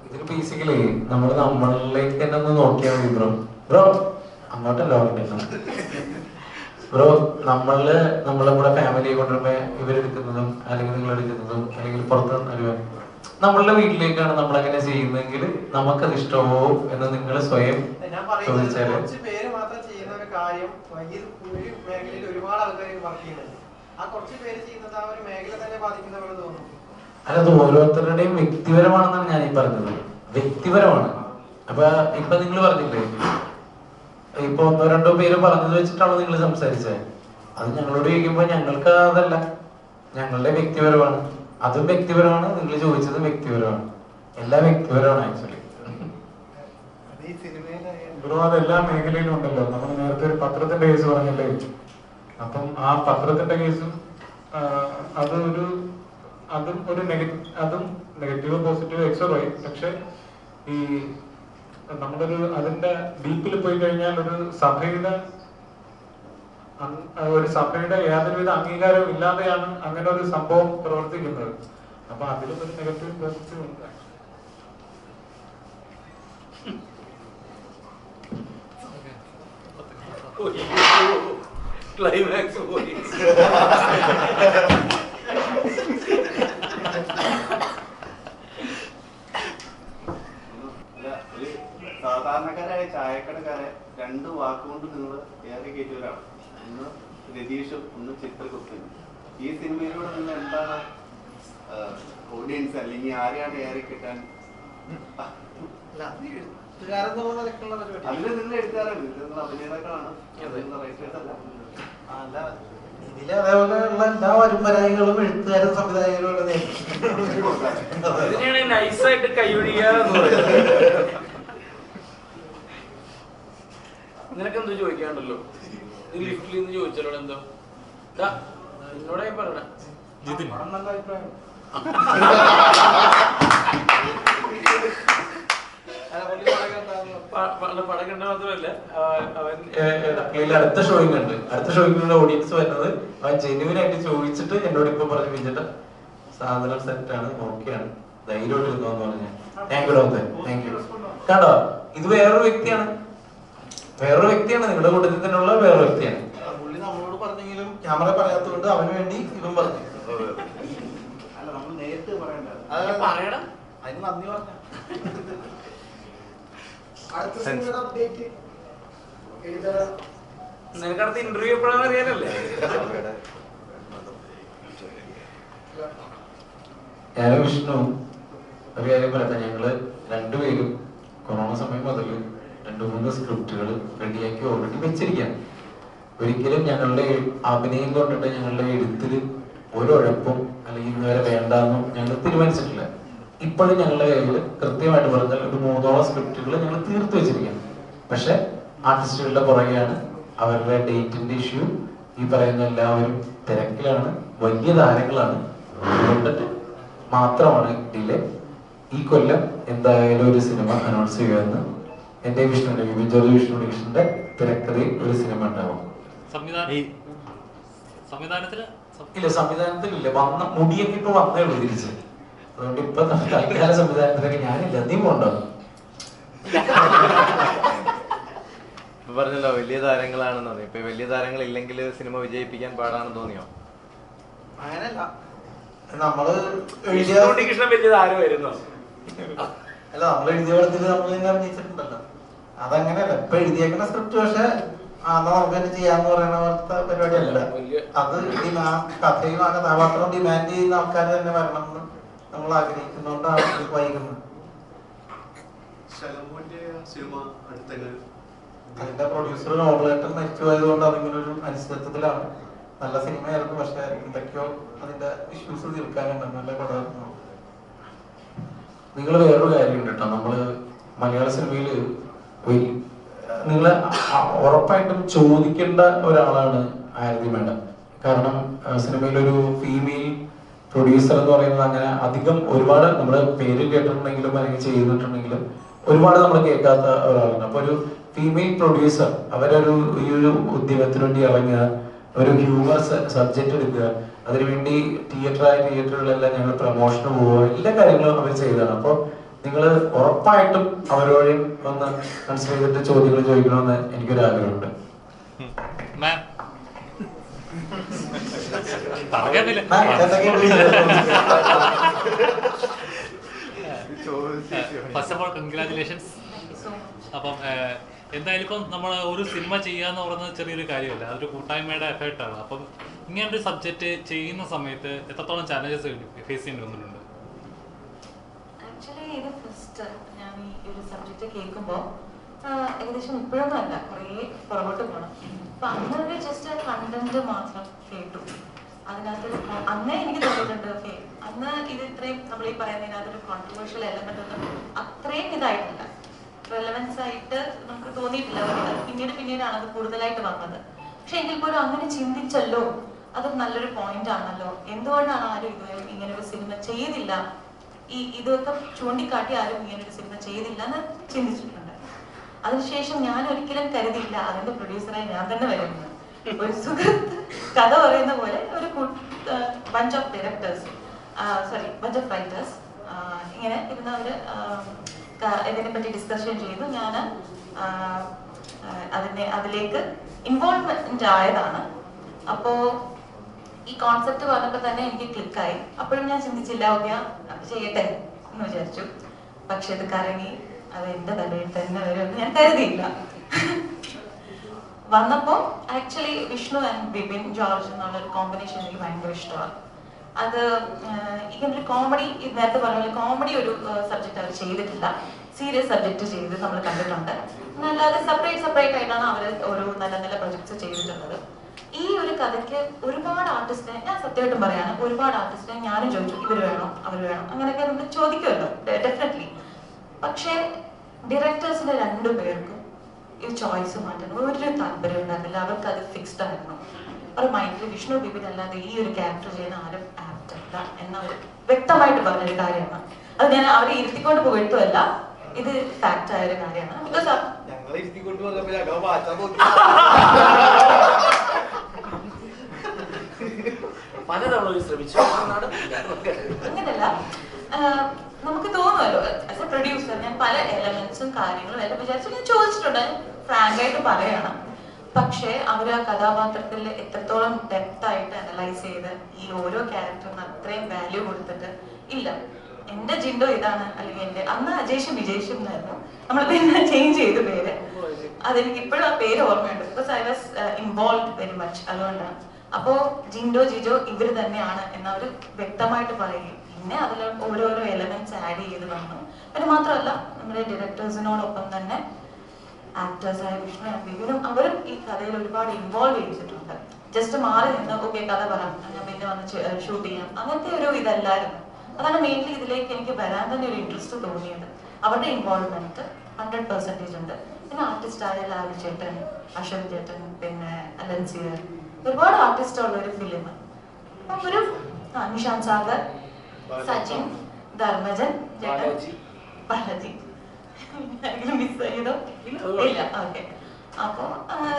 ഇതിന് ബേസിക്കലി നമ്മളിലേക്ക് തന്നെ ഒന്ന് നോക്കിയാൽ മതി. ബ്രോ അങ്ങോട്ടല്ലോ ബ്രോ, നമ്മളെ കൂടെ ഫാമിലിയെ കൊണ്ടുവരുമ്പോ ഇവരെടുക്കുന്നതും അല്ലെങ്കിൽ നിങ്ങൾ എടുക്കുന്നതും അല്ലെങ്കിൽ പുറത്ത് നമ്മളുടെ വീട്ടിലേക്കാണ് നമ്മൾ അങ്ങനെ ചെയ്യുന്നതെങ്കിൽ നമുക്കത് ഇഷ്ടമോ എന്ന് നിങ്ങൾ സ്വയം ചോദിച്ചാല്. കുറച്ച് പേര് മാത്രം ചെയ്യുന്ന ഒരു കാര്യം ഈ ഒരു മേഖലയിൽ ഒരുപാട് ആൾക്കാർ വർക്ക് ചെയ്യുന്നുണ്ട്. ആ കുറച്ച് പേര് ചെയ്യുന്നത് ആ ഒരു മേഖല തന്നെ ബാധിക്കുന്ന പോലെ തോന്നുന്നു. അത് ഓരോരുത്തരുടെയും വ്യക്തിപരമാണെന്നാണ് ഞാൻ ഈ പറഞ്ഞത്. വ്യക്തിപരമാണ്. അപ്പൊ ഇപ്പൊ നിങ്ങൾ പറഞ്ഞില്ലേ, ഇപ്പൊ ഒന്നോ രണ്ടോ പേര് പറഞ്ഞത് വെച്ചിട്ടാണോ നിങ്ങൾ സംസാരിച്ചത്? അത് ഞങ്ങളോട് ചോദിക്കുമ്പോ ഞങ്ങൾക്ക് അതല്ല, ഞങ്ങളുടെ വ്യക്തിപരമാണ്. അതും വ്യക്തിപരമാണ്, നിങ്ങൾ ചോദിച്ചതും വ്യക്തിപരമാണ്. എല്ലാം വ്യക്തിപരമാണ് ആക്ച്വലി. ബ്രോ, അതെല്ലാ മേഖലയിലും ഉണ്ടല്ലോ. നമ്മൾ നേരത്തെ ഒരു പത്രത്തിന്റെ കേസ് പറഞ്ഞല്ലേ, അപ്പം ആ പത്രത്തിന്റെ കേസും അത് ഒരു അതും ഒരു അതും നെഗറ്റീവ് പോസിറ്റീവ് എക്സോർ ആയി. പക്ഷെ ഈ നമ്മളൊരു അതിന്റെ ഡീപ്പിൽ പോയി കഴിഞ്ഞാൽ ഒരു സഭയുടെ യാതൊരുവിധ അംഗീകാരവും ഇല്ലാതെയാണ് അങ്ങനെ ഒരു സംഭവം പ്രവർത്തിക്കുന്നത്. അപ്പൊ അതിലും ഒരു നെഗറ്റീവ് പോസിറ്റീവ് ഉണ്ട്. ക്ലൈമാക്സ് പോയി. സാധാരണക്കാരായ ചായക്കടക്കാരെ 2 വാക്കുകൊണ്ട് നിങ്ങൾ ഏറെ കയറ്റിയവരാണ്. ഒന്ന് രതീഷും ഒന്ന് ചിത്രഗുപ്തനും. ഈ സിനിമയിലൂടെ നിങ്ങൾ എന്താണ് ഓഡിയൻസ് അല്ലെങ്കിൽ ആരെയാണ് ഏറെ കിട്ടാൻ? അതിൽ നിങ്ങൾ എടുക്കാറുണ്ട്, നിങ്ങൾ അഭിനേതാക്കളാണ്, റൈറ്റേഴ്സ് അല്ല. ഇതില് അതേപോലെയുള്ള എല്ലാ വരുമ്പരായികളും എഴുത്തുകാരും സംവിധായകരും ഇതിനെയാണ് നൈസായിട്ട് കൈയൊഴിയാന്ന് പറയുന്നത്. നിനക്കെന്തോ ചോദിക്കാണ്ടല്ലോ, ഇത് ലിഫ്റ്റിൽ നിന്ന് ചോദിച്ചല്ലോ എന്തോ എന്നോട് ഞാൻ പറയണ നല്ല അഭിപ്രായം. പടം കണ്ട മാത്രമല്ല അടുത്ത ഷോയിങ് ഓഡിയൻസ് വരുന്നത് അവൻ ജെന്യുവൻ ആയിട്ട് ചോദിച്ചിട്ട് എന്നോട് ഇപ്പൊ പറഞ്ഞു വെച്ചിട്ട് സാധനം സെറ്റാണ്, ഓക്കെയാണ്, ധൈര്യമായിട്ട് ഇരുന്നോന്ന് പറഞ്ഞു. Thank you. കണ്ടോ, ഇത് വേറൊരു വ്യക്തിയാണ്, നിങ്ങളുടെ കൂട്ടത്തിൽ തന്നെയുള്ള വേറൊരു വ്യക്തിയാണ്. പുള്ളി നമ്മളോട് പറഞ്ഞെങ്കിലും ക്യാമറ പറയാത്തതുകൊണ്ട് അവന് വേണ്ടി ഇവൻ പറഞ്ഞു. അല്ല, നമ്മൾ നേരിട്ട് പറയണം, അതിന് നന്ദി പറഞ്ഞ. അടുത്ത സിനിമയുടെ അപ്ഡേറ്റ് എഴുതണം. നിനക്കടുത്ത് ഇന്റർവ്യൂ എപ്പോഴാന്ന് അറിയാനല്ലേ? ഞാനും വിഷ്ണു ഒരു കാര്യം പറയട്ടെ, ഞങ്ങള് രണ്ടുപേരും കൊറോണ സമയം മുതൽ 2-3 സ്ക്രിപ്റ്റുകൾ റെഡിയാക്കി ഓൾറെഡി വെച്ചിരിക്കാം. ഒരിക്കലും ഞങ്ങളുടെ അഭിനയം കൊണ്ടിട്ട് ഞങ്ങളുടെ എഴുത്തില് ഒരു ഉഴപ്പും അല്ലെങ്കിൽ ഇന്നുവരെ വേണ്ടാന്നും ഞങ്ങൾ തീരുമാനിച്ചിട്ടില്ല. ഇപ്പോഴും ഞങ്ങളുടെ കയ്യിൽ കൃത്യമായിട്ട് പറഞ്ഞാൽ ഒരു 3ഓളം സ്ക്രിപ്റ്റുകൾ ഞങ്ങൾ തീർത്തു വെച്ചിരിക്കാം. പക്ഷെ ആർട്ടിസ്റ്റുകളുടെ പുറകെയാണ്, അവരുടെ ഡേറ്റിന്റെ ഇഷ്യൂ, ഈ പറയുന്ന എല്ലാവരും തിരക്കിലാണ്, വലിയ താരങ്ങളാണ്, അതുകൊണ്ടിട്ട് മാത്രമാണ് ഡിലേ. ഈ കൊല്ലം എന്തായാലും ഒരു സിനിമ അനൗൺസ് ചെയ്യുമെന്ന് എന്റെ വിഷ്ണുവിന്റെ വിപിൻ ജോർജ് വിഷ്ണു ഡിവിഷന്റെ തിരക്കഥയിൽ ഒരു സിനിമ ഉണ്ടാവും. ഇല്ല, സംവിധാനത്തിലില്ല, മുടിയൊക്കെ ഇപ്പൊ വന്നേ ഉള്ളൂ തിരിച്ച്. അതുകൊണ്ട് ഇപ്പൊ തൽക്കാല സംവിധാനത്തിലൊക്കെ ഞാനില്ല. നീ പോണ്ടോ? പറഞ്ഞല്ലോ വലിയ താരങ്ങളാണെന്ന് പറഞ്ഞു. ഇപ്പൊ വലിയ താരങ്ങൾ ഇല്ലെങ്കിൽ സിനിമ വിജയിപ്പിക്കാൻ പാടാണെന്ന് തോന്നിയോ? അങ്ങനെയല്ല, നമ്മള് കൃഷ്ണൻ വലിയ താരമായിരുന്നു. അല്ല, നമ്മൾ എഴുതിയ പടത്തിൽ നമ്മൾ തന്നെ അഭിനയിച്ചിട്ടുണ്ടല്ലോ. അതങ്ങനെയല്ല, ഇപ്പൊ എഴുതിയേക്കുന്ന സ്ക്രിപ്റ്റ് പക്ഷെ നമുക്ക് തന്നെ ചെയ്യാന്ന് പറയുന്ന പോലത്തെ പരിപാടിയല്ല. അത് കഥയും ആ കഥാപാത്രം ഡിമാൻഡ് ചെയ്യുന്ന ആൾക്കാർ തന്നെ വരണമെന്ന് നമ്മൾ ആഗ്രഹിക്കുന്നോണ്ടാണ് വൈകുന്നത്. അതിന്റെ പ്രൊഡ്യൂസർ നോബിളേട്ടൻ മരിച്ചുപോയത് കൊണ്ട് അതിങ്ങനെ ഒരു അനിശ്ചിതത്വത്തിലാണ്. നല്ല സിനിമയായിരുന്നു, പക്ഷെ എന്തൊക്കെയോ അതിന്റെ ഇഷ്യൂസ് തീർക്കാനുണ്ട്. നല്ല പടമായിരുന്നു. നിങ്ങൾ വേറൊരു കാര്യമുണ്ട് കേട്ടോ, നമ്മള് മലയാള സിനിമയില് നിങ്ങള് ഉറപ്പായിട്ടും ചോദിക്കേണ്ട ഒരാളാണ് ആരതി മേഡം. കാരണം സിനിമയിലൊരു ഫീമെയിൽ പ്രൊഡ്യൂസർ എന്ന് പറയുന്നത് അങ്ങനെ അധികം ഒരുപാട് നമ്മുടെ പേര് കേട്ടിട്ടുണ്ടെങ്കിലും അല്ലെങ്കിൽ ചെയ്തിട്ടുണ്ടെങ്കിലും ഒരുപാട് നമ്മൾ കേൾക്കാത്ത ഒരാളാണ്. അപ്പൊ ഒരു ഫീമെയിൽ പ്രൊഡ്യൂസർ അവരൊരു ഈ ഒരു ഉദ്യമത്തിന് വേണ്ടി ഇറങ്ങുക, ഒരു ഹ്യൂമർ സബ്ജക്റ്റ് എടുക്കുക, അതിനുവേണ്ടി തിയേറ്ററുകളിലെല്ലാം ഞങ്ങൾ പ്രൊമോഷന് പോവുക, എല്ലാ കാര്യങ്ങളും അവർ ചെയ്തതാണ്. അപ്പോൾ നിങ്ങൾ ഉറപ്പായിട്ടും അവരോട് ഒന്ന് കൺസിഡർ ചെയ്തിട്ട് ചോദ്യങ്ങൾ ചോദിക്കണമെന്ന് എനിക്കൊരു ആഗ്രഹമുണ്ട്. First of all congratulations. അപ്പം എന്തായാലും ഇപ്പം നമ്മൾ ഒരു സിനിമ ചെയ്യാന്ന് പറയുന്നത് ചെറിയൊരു കാര്യമല്ല, അതൊരു കൂട്ടായ്മയുടെ എഫേർട്ടാണ്. അപ്പം ഇങ്ങനൊരു സബ്ജക്റ്റ് ചെയ്യുന്ന സമയത്ത് എത്രത്തോളം ചാലഞ്ചസ് ഫേസ് ചെയ്യേണ്ടി വന്നിട്ടുണ്ട്? ആക്ച്വലി ഇത് ഫസ്റ്റ് ഞാൻ ഈ ഒരു സബ്ജക്റ്റ് കേൾക്കുമ്പോൾ ഏകദേശം ഇപ്പോഴൊന്നും അല്ല, കുറേ പുറകോട്ട് പോകണം. അപ്പൊ അന്നൊരു ജസ്റ്റ് കണ്ടന്റ് മാത്രം കേട്ടു. അതിനകത്തൊരു അന്നേ എനിക്ക് തോന്നിയിട്ടുണ്ട് അന്ന് ഇത് ഇത്രയും നമ്മൾ ഈ പറയുന്നതിനകത്തൊരു കോൺട്രവേഴ്ഷ്യൽ എലമെന്റ് ഒന്നും അത്രയും ഇതായിട്ടില്ല, റെലവൻസ് ആയിട്ട് നമുക്ക് തോന്നിയിട്ടില്ല. പിന്നീടാണ് അത് കൂടുതലായിട്ട് വന്നത്. പക്ഷെ എങ്കിൽ പോലും അങ്ങനെ ചിന്തിച്ചല്ലോ, അത് നല്ലൊരു പോയിന്റ് ആണല്ലോ. എന്തുകൊണ്ടാണ് ആരും ഇതുവരെ ഇങ്ങനെ ഒരു സിനിമ ചെയ്തില്ല, ഇതൊക്കെ ചൂണ്ടിക്കാട്ടി ആരും ഇങ്ങനെ ഒരു സിനിമ ചെയ്തില്ല എന്ന് ചിന്തിച്ചിട്ടുണ്ട്. അതിനുശേഷം ഞാൻ ഒരിക്കലും കരുതിയില്ല അതിന്റെ പ്രൊഡ്യൂസറായി ഞാൻ തന്നെ വരുന്നത്. ഒരു സുഹൃത്ത് കഥ പറയുന്ന പോലെ ഒരു bunch of directors bunch of writers ഇങ്ങനെ ഇരുന്നവര് ഇതിനെ പറ്റി ഡിസ്കഷൻ ചെയ്തു. ഞാൻ അതിലേക്ക് ഇൻവോൾവ്മെന്റ് ആയതാണ്. അപ്പോ ഈ കോൺസെപ്റ്റ് പറഞ്ഞപ്പോൾ തന്നെ എനിക്ക് ക്ലിക്കായി. അപ്പോഴും ഞാൻ ചിന്തിച്ചില്ല ഓക്കെ ചെയ്യട്ടെ എന്ന് വിചാരിച്ചു. പക്ഷെ അത് കറങ്ങി അത് എന്റെ തലയിൽ തന്നെ വരുമെന്ന് ഞാൻ കരുതിയില്ല. വന്നപ്പോ actually Vishnu and Bibin George എന്നുള്ളൊരു കോമ്പിനേഷൻ എനിക്ക് ഭയങ്കര ഇഷ്ടമാണ്. അത് ഇങ്ങനൊരു കോമഡി, നേരത്തെ പറഞ്ഞ പോലെ കോമഡി ഒരു സബ്ജക്റ്റ് അവർ ചെയ്തിട്ടില്ല, സീരിയസ് സബ്ജക്റ്റ് ചെയ്ത് നമ്മൾ കണ്ടിട്ടുണ്ട്. അല്ലാതെ സെപ്പറേറ്റ് ആയിട്ടാണ് അവർ ഓരോ നല്ല നല്ല പ്രൊജക്ട്സ് ചെയ്തിട്ടുള്ളത്. ഈ ഒരു കഥയ്ക്ക് ഒരുപാട് ആർട്ടിസ്റ്റിനെ, ഞാൻ സത്യമായിട്ടും പറയാണ്, ഒരുപാട് ആർട്ടിസ്റ്റിനെ ഞാനും ചോദിച്ചു ഇവർ വേണോ അവർ വേണോ അങ്ങനെയൊക്കെ നമ്മൾ ചോദിക്കുമല്ലോ ഡെഫിനറ്റ്ലി. പക്ഷേ ഡയറക്ടേഴ്സിന്റെ രണ്ടുപേർക്കും ഈ ചോയ്സ് മാറ്റാൻ ഒരു താല്പര്യം ഉണ്ടായിരുന്നില്ല. അവർക്ക് അത് ഫിക്സ്ഡ് ആയിരുന്നു. അവർ മൈൻഡിൽ വിഷ്ണു ബിബിൻ അല്ലാതെ ഈ ഒരു ക്യാരക്ടർ ചെയ്യുന്ന ആരും ആപ്റ്റ് അല്ല എന്നവർ വ്യക്തമായിട്ട് പറഞ്ഞൊരു കാര്യമാണ്. അത് ഞാൻ അവരെ ഇരുത്തിക്കൊണ്ട് പോയിട്ടുമല്ല, ഇത് ഫാക്റ്റ് ആയ ഒരു കാര്യമാണ്. ബിക്കോസ് അങ്ങനല്ല, നമുക്ക് തോന്നുമല്ലോ ആസ് എ പ്രൊഡ്യൂസർ. ഞാൻ പല എലമെന്റ്സും കാര്യങ്ങളും എല്ലാം വിചാരിച്ചു ഞാൻ ചോദിച്ചിട്ടുണ്ട്, ഫ്രാങ്ക് ആയിട്ട് പറയാണ്. പക്ഷെ അവർ ആ കഥാപാത്രത്തിൽ എത്രത്തോളം ഡെപ്ത് ആയിട്ട് അനലൈസ് ചെയ്ത് ഈ ഓരോ ക്യാരക്ടറിന് അത്രയും വാല്യൂ കൊടുത്തിട്ട് ഇല്ല എന്റെ ജിൻഡോ ഇതാണ്, അല്ലെങ്കിൽ എന്റെ അന്ന് അജേഷും വിജേഷും എന്നായിരുന്നു, നമ്മൾ പിന്നെ ചേഞ്ച് ചെയ്തു പേര്. അതെനിക്ക് ഇപ്പോഴും ആ പേര് ഓർമ്മയുണ്ട്. Because I was involve very much. അതുകൊണ്ടാണ്. അപ്പോ ജിൻഡോ ജിജോ ഇവർ തന്നെയാണ് എന്നവർ വ്യക്തമായിട്ട് പറയും. പിന്നെ അതിൽ ഓരോരോ എലമെന്റ്സ് ആഡ് ചെയ്ത് വന്നു. പിന്നെ മാത്രമല്ല നമ്മുടെ ഡയറക്ടേഴ്സിനോടൊപ്പം തന്നെ ആക്ടേഴ്സായ വിഷ്ണു ബിബിനും അവരും ഈ കഥയിൽ ഒരുപാട് ഇൻവോൾവ് ചെയ്തിട്ടുണ്ട്. ജസ്റ്റ് മാറി നിന്ന് ഓക്കെ കഥ പറയാം, ഞാൻ പിന്നെ വന്ന് ഷൂട്ട് ചെയ്യാം, അങ്ങനത്തെ ഒരു ഇതല്ലായിരുന്നു. അതാണ് മെയിൻലി ഇതിലേക്ക് എനിക്ക് വരാൻ തന്നെ ഒരു ഇൻട്രസ്റ്റ് തോന്നിയത്. അവരുടെ ഇൻവോൾവ്മെന്റ് 100% ഉണ്ട്. പിന്നെ ആർട്ടിസ്റ്റായ ലാലു ചേട്ടൻ, അശോക് ചേട്ടൻ, പിന്നെ അലൻസിയർ, ഒരുപാട് ആർട്ടിസ്റ്റ് ഉള്ള ഒരു ഫിലിം. ഒരു നിഷാന്ത് സാഗർ, സച്ചിൻ, ധർമ്മജൻ ചേട്ടൻ, ബാലാജി മിസ് ചെയ്തോ ഇല്ല. ഓക്കെ. അപ്പോ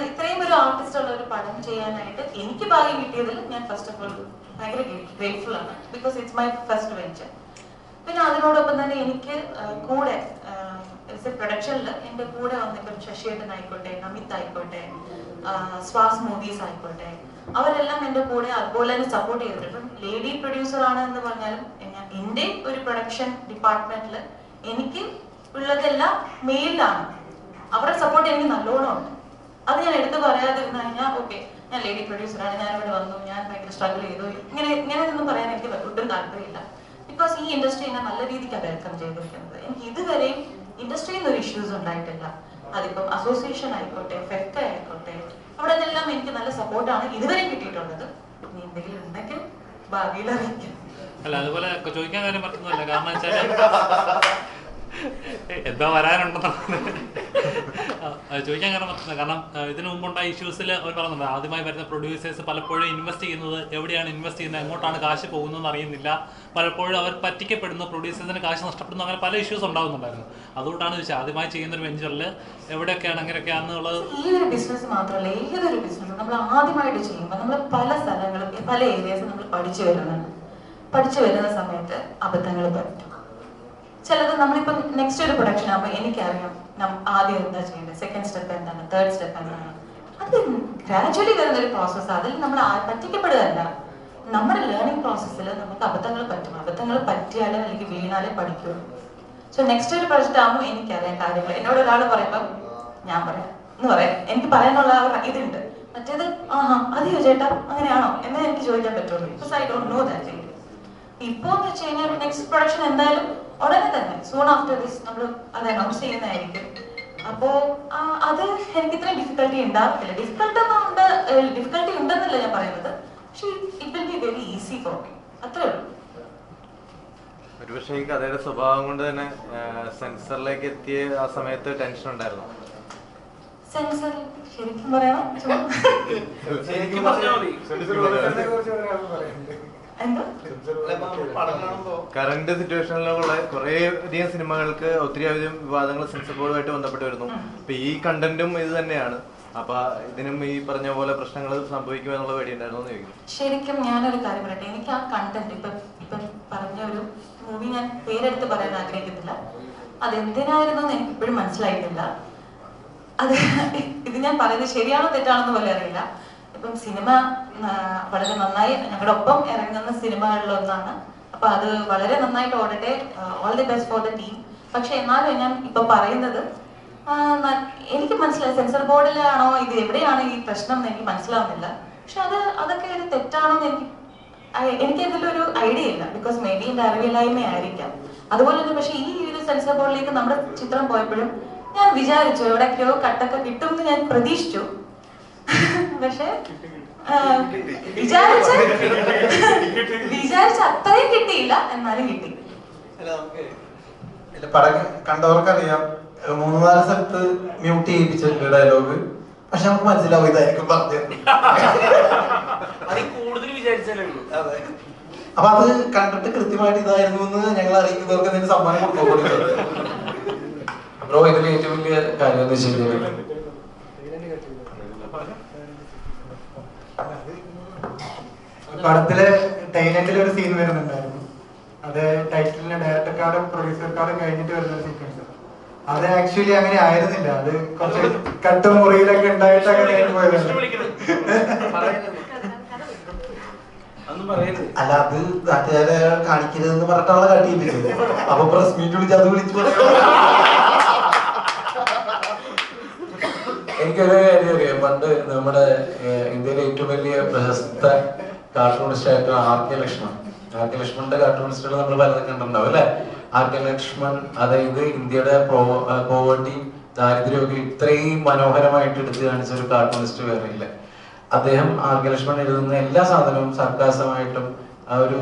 ഇത്രയും ഒരു ആർട്ടിസ്റ്റ് ഉള്ള ഒരു പടം ചെയ്യാനായിട്ട് എനിക്ക് ഭാഗ്യം കിട്ടിയതിൽ ഞാൻ ഫസ്റ്റ് ഓഫ് ഓൾ ഭയങ്കര ഗ്രേറ്റ്ഫുൾ ആണ്. Because it's my first venture. പിന്നെ അതിനോടൊപ്പം തന്നെ എനിക്ക് കൂടെ പ്രൊഡക്ഷനിൽ എൻ്റെ കൂടെ വന്നിപ്പം ശശിയേട്ടൻ ആയിക്കോട്ടെ, നമിത് ആയിക്കോട്ടെ, സ്വാസ് മൂവീസ് ആയിക്കോട്ടെ, അവരെല്ലാം എൻ്റെ കൂടെ അതുപോലെ തന്നെ സപ്പോർട്ട് ചെയ്തിട്ടുണ്ട്. ഇപ്പം ലേഡി പ്രൊഡ്യൂസർ ആണ് എന്ന് പറഞ്ഞാലും എൻ്റെ ഒരു പ്രൊഡക്ഷൻ ഡിപ്പാർട്ട്മെന്റിൽ എനിക്ക് ഉള്ളതെല്ലാം മെയിലാണ്. അവരുടെ സപ്പോർട്ട് എനിക്ക് നല്ലോണം ഉണ്ട്. അത് ഞാൻ എടുത്തു പറയാതിരുന്നു കഴിഞ്ഞാൽ ഓക്കെ ഞാൻ ലേഡി പ്രൊഡ്യൂസറാണ്, ഞാൻ ഇവിടെ വന്നു, ഞാൻ ഭയങ്കര സ്ട്രഗിൾ ചെയ്തു, ഇങ്ങനെ ഒന്നും പറയാൻ എനിക്ക് ഒട്ടും താല്പര്യമില്ല. ബിക്കോസ് ഈ ഇൻഡസ്ട്രി എന്നെ നല്ല രീതിക്കാണ് വെൽക്കം ചെയ്തിരിക്കുന്നത്. എനിക്ക് ഇതുവരെയും ഇൻഡസ്ട്രിയിൽ നിന്ന് ഒരു ഇഷ്യൂസ് ഉണ്ടായിട്ടില്ല. അതിപ്പം അസോസിയേഷൻ ആയിക്കോട്ടെ, ഫെക്ക ആയിക്കോട്ടെ, അവിടെ നിന്നെല്ലാം എനിക്ക് നല്ല സപ്പോർട്ടാണ് ഇതുവരെ കിട്ടിയിട്ടുള്ളത്. ഇനി എന്തെങ്കിലും ഉണ്ടെങ്കിൽ ഭാവിയിൽ അറിയിക്കും. അല്ല അതുപോലെ ചോദിക്കാൻ കാര്യം പറ്റുന്നില്ല, കാരണം വെച്ചാൽ എന്താ വരാനുണ്ടെന്നാണ് ചോദിക്കാൻ കാരണം പറ്റുന്നത്. കാരണം ഇതിനു മുമ്പുണ്ടായ ഇഷ്യൂസിൽ അവർ പറയുന്നുണ്ട്, ആദ്യമായി വരുന്ന പ്രൊഡ്യൂസേഴ്സ് പലപ്പോഴും ഇൻവെസ്റ്റ് ചെയ്യുന്നത് എവിടെയാണ് ഇൻവെസ്റ്റ് ചെയ്യുന്നത്, എങ്ങോട്ടാണ് കാശ് പോകുന്നതെന്ന് അറിയുന്നില്ല. പലപ്പോഴും അവർ പറ്റിക്കപ്പെടുന്നു, പ്രൊഡ്യൂസേഴ്സിന് കാശ് നഷ്ടപ്പെടുന്നു, അങ്ങനെ പല ഇഷ്യൂസ് ഉണ്ടാകുന്നുണ്ടായിരുന്നു. അതുകൊണ്ടാണ് ചോദിച്ചത് ആദ്യമായി ചെയ്യുന്ന ഒരു വെഞ്ചറിൽ എവിടെയൊക്കെയാണ് എങ്ങനെയൊക്കെയാണെന്നുള്ളത്. ഈ ഒരു ബിസിനസ് മാത്രമല്ല, ഏതൊരു ബിസിനസ് നമ്മൾ ആദ്യമായിട്ട് ചെയ്യുമ്പോൾ നമ്മൾ പല സ്ഥലങ്ങളും പല ഏരിയാസും നമ്മൾ പഠിച്ചു വരുന്ന സമയത്ത് അബദ്ധങ്ങൾ പറ്റും. ചിലത് നമ്മളിപ്പം നെക്സ്റ്റ് ഒരു പ്രൊഡക്ഷൻ ആകുമ്പോൾ എനിക്കറിയാം ആദ്യം എന്താ ചെയ്യേണ്ടത്, സെക്കൻഡ് സ്റ്റെപ്പ് എന്താണ്, തേർഡ് സ്റ്റെപ്പ് എന്താണ്. അത് ഗ്രാജുവലി വരുന്ന ഒരു പ്രോസസ്സ്. അതിൽ നമ്മൾ പറ്റിക്കപ്പെടുകയല്ല, നമ്മുടെ ലേണിംഗ് പ്രോസസ്സിൽ നമുക്ക് അബദ്ധങ്ങൾ പറ്റും. അബദ്ധങ്ങൾ പറ്റിയാലേ അല്ലെങ്കിൽ വീണാലേ പഠിക്കുള്ളൂ. സോ നെക്സ്റ്റ് ഒരു പ്രൊജക്റ്റ് ആകുമ്പോൾ എനിക്കറിയാം കാര്യങ്ങൾ. എന്നോട് ഒരാൾ പറയുമ്പം ഞാൻ പറയാം എന്ന് പറയാം, എനിക്ക് പറയാനുള്ള ഇതുണ്ട്. മറ്റേത് അതെയോ ചേട്ടാ അങ്ങനെയാണോ എന്നേ എനിക്ക് ചോദിക്കാൻ പറ്റുള്ളൂ. Because I don't know that. ഇപ്പോന്ന് വെച്ച് കഴിഞ്ഞാൽ നെക്സ്റ്റ് പ്രൊഡക്ഷൻ എന്തായാലും ഉടനെ തന്നെ സൂൺ ആഫ്റ്റർ ദിസ് നമ്മൾ അത് അനൗൺസ് ചെയ്യുന്നതായിരിക്കും. അപ്പോ അത് എനിക്ക് ഇത്രയും ഡിഫിക്കൽട്ടി ഉണ്ടാകത്തില്ല. ഡിഫിക്കൽട്ടി ഉണ്ടെന്നല്ല ഞാൻ പറയുന്നത്, പക്ഷെ it will be very easy for me, അത്രേ ഉള്ളൂ. ഒരുപക്ഷെ ഈ കഥയുടെ സ്വഭാവം കൊണ്ട് തന്നെ സെൻസറിലേക്ക് എത്തിയ ആ സമയത്ത് ടെൻഷൻ ഉണ്ടായിരുന്നു. സെൻസർ ശരിക്കും പറയണം ശരിക്കും പറഞ്ഞാൽ മതി. എന്താ കറന്റ് സിറ്റുവേഷനിലുള്ള കുറെ അധികം സിനിമകൾക്ക് ഒത്തിരി അധികം വിവാദങ്ങൾ സെൻസർ ബോർഡുമായിട്ട് ബന്ധപ്പെട്ട് വരുന്നു. അപ്പൊ ഈ കണ്ടന്റും ഇത് തന്നെയാണ്. അപ്പൊ ഇതിനും ഈ പറഞ്ഞ പോലെ പ്രശ്നങ്ങൾ സംഭവിക്കുക എന്നുള്ള പേടിയുണ്ടായിരുന്നു എന്ന് ചോദിക്കുന്നു. ശരിക്കും ഞാനൊരു കാര്യം പറയട്ടെ, എനിക്ക് ആ കണ്ടന്റ് ഇപ്പം പറഞ്ഞ ഒരു മൂവി ഞാൻ പേരെടുത്ത് പറയാൻ ആഗ്രഹിക്കുന്നില്ല. അതെന്തിനായിരുന്നു എന്ന് എനിക്ക് ഇപ്പോഴും മനസ്സിലായിട്ടില്ല. അത് ഇത് ഞാൻ പറയുന്നത് ശരിയാണോ തെറ്റാണെന്ന് പോലെ അറിയില്ല. ഇപ്പം സിനിമ വളരെ നന്നായി ഞങ്ങളുടെ ഒപ്പം ഇറങ്ങുന്ന സിനിമകളിലൊന്നാണ്. അപ്പൊ അത് വളരെ നന്നായിട്ട് ഓടട്ടെ. All the best for the team. പക്ഷെ എന്നാലും ഞാൻ ഇപ്പൊ പറയുന്നത് എനിക്ക് മനസ്സിലായി സെൻസർ ബോർഡിലാണോ ഇത് എവിടെയാണ് ഈ പ്രശ്നം എന്ന് എനിക്ക് മനസ്സിലാവുന്നില്ല. പക്ഷെ അതൊക്കെ ഒരു തെറ്റാണോ എന്ന് എനിക്ക് അതിലൊരു ഐഡിയ ഇല്ല. ബിക്കോസ് മേ ബി എന്റെ അറിവില്ലായ്മ ആയിരിക്കാം. അതുപോലെ തന്നെ പക്ഷെ ഈ ഒരു സെൻസർ ബോർഡിലേക്ക് നമ്മുടെ ചിത്രം പോയപ്പോഴും ഞാൻ വിചാരിച്ചു എവിടെയൊക്കെയോ കട്ടൊക്കെ കിട്ടും എന്ന് ഞാൻ പ്രതീക്ഷിച്ചു. പക്ഷെ വിചാരിച്ച അത്രയും കിട്ടിയില്ല, എന്നാലും കിട്ടി. പടം കണ്ടവർക്കറിയാം, 3-4 സ്ഥലത്ത് മ്യൂട്ട് ചെയ്യിപ്പിച്ചിട്ടുണ്ട് ഡയലോഗ്. പക്ഷെ നമുക്ക് മനസ്സിലാവും ഇതായിരിക്കും പറഞ്ഞത്. കൂടുതൽ വിചാരിച്ചാലേ ഉള്ളൂ. അപ്പൊ അത് കണ്ടിട്ട് കൃത്യമായിട്ട് ഇതായിരുന്നു എന്ന് ഞങ്ങൾ അറിയിക്കുന്നവർക്ക് എന്തെങ്കിലും സമ്മാനം കൊടുക്കുന്നത്. ബ്രോ ഇതിൽ ഏറ്റവും വലിയ കാര്യം എന്ന് വെച്ചാൽ പടത്തിലെ ടൈലന്റിൽ ഒരു സീൻ വരുന്നുണ്ടായിരുന്നു. അത് ടൈറ്റിലിന്റെ ഡയറക്ടർ കാർഡും പ്രൊഡ്യൂസർ കാർഡും കഴിഞ്ഞിട്ട് വരുന്ന ഒരു സീക്വൻസ്. അത് ആക്ച്വലി അങ്ങനെ ആയിരുന്നില്ല. അത് കുറച്ച് കട്ടും മുറിയിലൊക്കെ ഉണ്ടായിട്ട് അങ്ങനെ പോയതാണ്. അല്ല, അത് നാട്ടുകാരെ കാണിക്കരുതെന്ന് പറഞ്ഞിട്ടാണ് കട്ടിയിപ്പിച്ചത്. അപ്പൊ പ്രസ് മീറ്റ് വിളിച്ച് അത് വിളിച്ചു എനിക്കൊരു കാര്യം അറിയാം. പണ്ട് നമ്മുടെ ഇന്ത്യയിലെ ഏറ്റവും വലിയ പ്രശസ്ത കാർട്ടൂണിസ്റ്റ് ആയിട്ട് ആർ.കെ. ലക്ഷ്മൺ. ആർ.കെ. ലക്ഷ്മണിന്റെ കാർട്ടൂണിസ്റ്റുകൾ നമ്മൾ പലതും കണ്ടിട്ടുണ്ടാവും അല്ലെ? ആർ.കെ. ലക്ഷ്മൺ അതായത് ഇന്ത്യയുടെ പോവർട്ടി ദാരിദ്ര്യമൊക്കെ ഇത്രയും മനോഹരമായിട്ട് എടുത്തു കാണിച്ച ഒരു കാർട്ടൂണിസ്റ്റ് വേറെ ഇല്ല. അദ്ദേഹം ആർ.കെ. ലക്ഷ്മൺ എഴുതുന്ന എല്ലാ സാധനവും സർക്കാസമായിട്ടും ആ ഒരു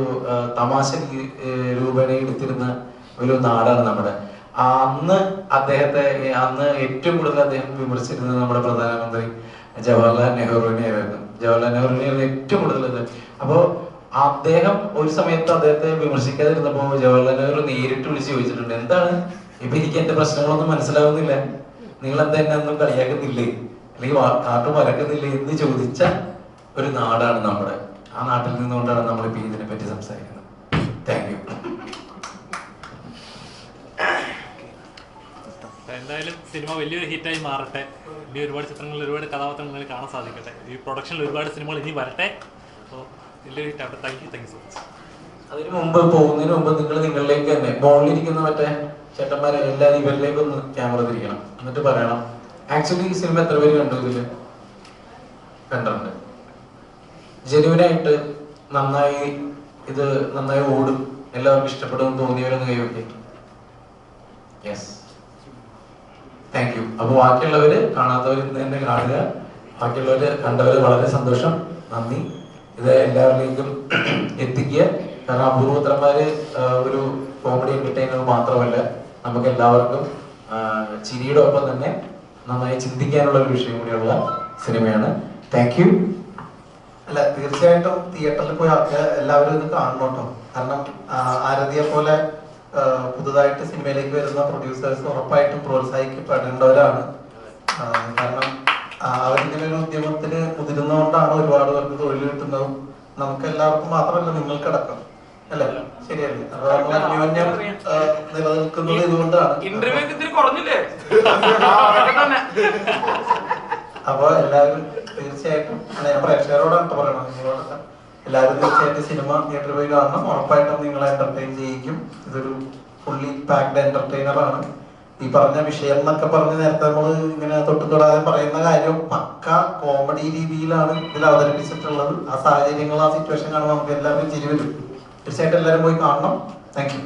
തമാശ രൂപേണ എടുത്തിരുന്ന ഒരു നാടാണ് നമ്മുടെ. അന്ന് ഏറ്റവും കൂടുതൽ അദ്ദേഹം വിമർശിച്ചിരുന്നത് നമ്മുടെ പ്രധാനമന്ത്രി ജവഹർലാൽ നെഹ്റുവിനെയായിരുന്നു. ജവഹർലാൽ നെഹ്റുവിനെയായിരുന്നു ഏറ്റവും കൂടുതൽ. അപ്പോ അദ്ദേഹം ഒരു സമയത്ത് അദ്ദേഹത്തെ വിമർശിക്കാതിരുന്നപ്പോ ജവഹർലാൽ നെഹ്റു നേരിട്ട് വിളിച്ച് ചോദിച്ചിട്ടുണ്ട്, എന്താണ് ഇപ്പൊ എനിക്ക് എന്റെ പ്രശ്നങ്ങളൊന്നും മനസ്സിലാവുന്നില്ല, നിങ്ങൾ എന്താ എന്നെ ഒന്നും കളിയാക്കുന്നില്ലേ, അല്ലെങ്കിൽ കാട്ടും വരക്കുന്നില്ലേ എന്ന് ചോദിച്ച ഒരു നാടാണ് നമ്മുടെ. ആ നാട്ടിൽ നിന്നുകൊണ്ടാണ് നമ്മളിപ്പോ ഇതിനെ പറ്റി സംസാരിക്കുന്നത്. Thank you. എന്തായാലും സിനിമ വലിയൊരു ഹിറ്റായി മാറട്ടെ. ഇനി ഒരുപാട് ചിത്രങ്ങളിൽ ഒരുപാട് കഥാപാത്രങ്ങൾ കാണാൻ സാധിക്കട്ടെ. ഈ പ്രൊഡക്ഷനിൽ ഒരുപാട് സിനിമകൾ ഇനി വരട്ടെ. അപ്പോൾ വലിയൊരു ഹിറ്റാവട്ടെ. Thank you so much. അതിന് മുമ്പ് പോകുന്നതിന് മുമ്പ് നിങ്ങളിലേക്ക് തന്നെ മോളിലിരിക്കുന്ന മറ്റേ ചേട്ടന്മാരെ എല്ലാവരും ഇവരിലേക്ക് ഒന്ന് ക്യാമറ തിരിക്കണം. എന്നിട്ട് പറയണം ആക്ച്വലി ഈ സിനിമ എത്ര പേര് കണ്ടു? ഇതില് കണ്ടിട്ടുണ്ട്. ജെന്യുവനായിട്ട് ഇത് നന്നായി ഓടും, എല്ലാവർക്കും ഇഷ്ടപ്പെടുമെന്ന് തോന്നിയവരൊന്ന് കൈവയ്ക്കേ. Yes, thank you. അപ്പൊ ബാക്കിയുള്ളവര് കാണാത്തവർ ഇന്ന് തന്നെ കാണുക. ബാക്കിയുള്ളവര് കണ്ടവര് വളരെ സന്തോഷം, നന്ദി. ഇത് എല്ലാവരിലേക്കും എത്തിക്കുക. കാരണം അപൂർവത്രന്മാര് ഒരു കോമഡി എന്റർടൈനർ മാത്രമല്ല, നമുക്ക് എല്ലാവർക്കും ചിരിയുടെ ഒപ്പം തന്നെ നന്നായി ചിന്തിക്കാനുള്ള ഒരു വിഷയം കൂടിയുള്ള സിനിമയാണ്. Thank you. അല്ല, തീർച്ചയായിട്ടും തിയേറ്ററിൽ പോയി എല്ലാവരും ഇത് കാണണം കേട്ടോ. കാരണം ആരതിയെ പോലെ പുതുതായിട്ട് സിനിമയിലേക്ക് വരുന്ന പ്രൊഡ്യൂസേഴ്സ് ഉറപ്പായിട്ടും പ്രോത്സാഹിക്കപ്പെടേണ്ടവരാണ്. കാരണം അവരിങ്ങനെ ഒരു ഉദ്യമത്തിന് മുതിരുന്നതുകൊണ്ടാണ് ഒരുപാട് പേർക്ക് തൊഴിൽ കിട്ടുന്നതും നമുക്ക് എല്ലാവർക്കും മാത്രമല്ല നിങ്ങൾക്കടക്കം, അല്ലേ? ശരിയല്ലേ? അപ്പൊ നമ്മൾ അന്യോന്യം നിലനിൽക്കുന്നത് ഇതുകൊണ്ടാണ്. അപ്പൊ എല്ലാവരും തീർച്ചയായിട്ടും ഞാൻ പ്രേക്ഷകരോടാണ് പറയണം, നിങ്ങളോടൊക്കെ എല്ലാവരും തീർച്ചയായിട്ടും സിനിമ തിയേറ്ററിൽ പോയി കാണണം. ഉറപ്പായിട്ടും നിങ്ങളെ എന്റർടൈൻ ചെയ്യിക്കും. ഇതൊരു ഫുള്ളി പാക്ഡ് എന്റർടൈനർ ആണ്. ഈ പറഞ്ഞ വിഷയം എന്നൊക്കെ പറഞ്ഞ് നേരത്തെ നമ്മൾ ഇങ്ങനെ തൊടാതെ പറയുന്ന കാര്യം പക്ക കോമഡി രീതിയിലാണ് ഇതിൽ അവതരിപ്പിച്ചിട്ടുള്ളത്. ആ സാഹചര്യങ്ങൾ, ആ സിറ്റുവേഷൻ കാണുമ്പോൾ നമുക്ക് എല്ലാവരും ചിരി വരും. തീർച്ചയായിട്ടും എല്ലാവരും പോയി കാണണം. Thank you.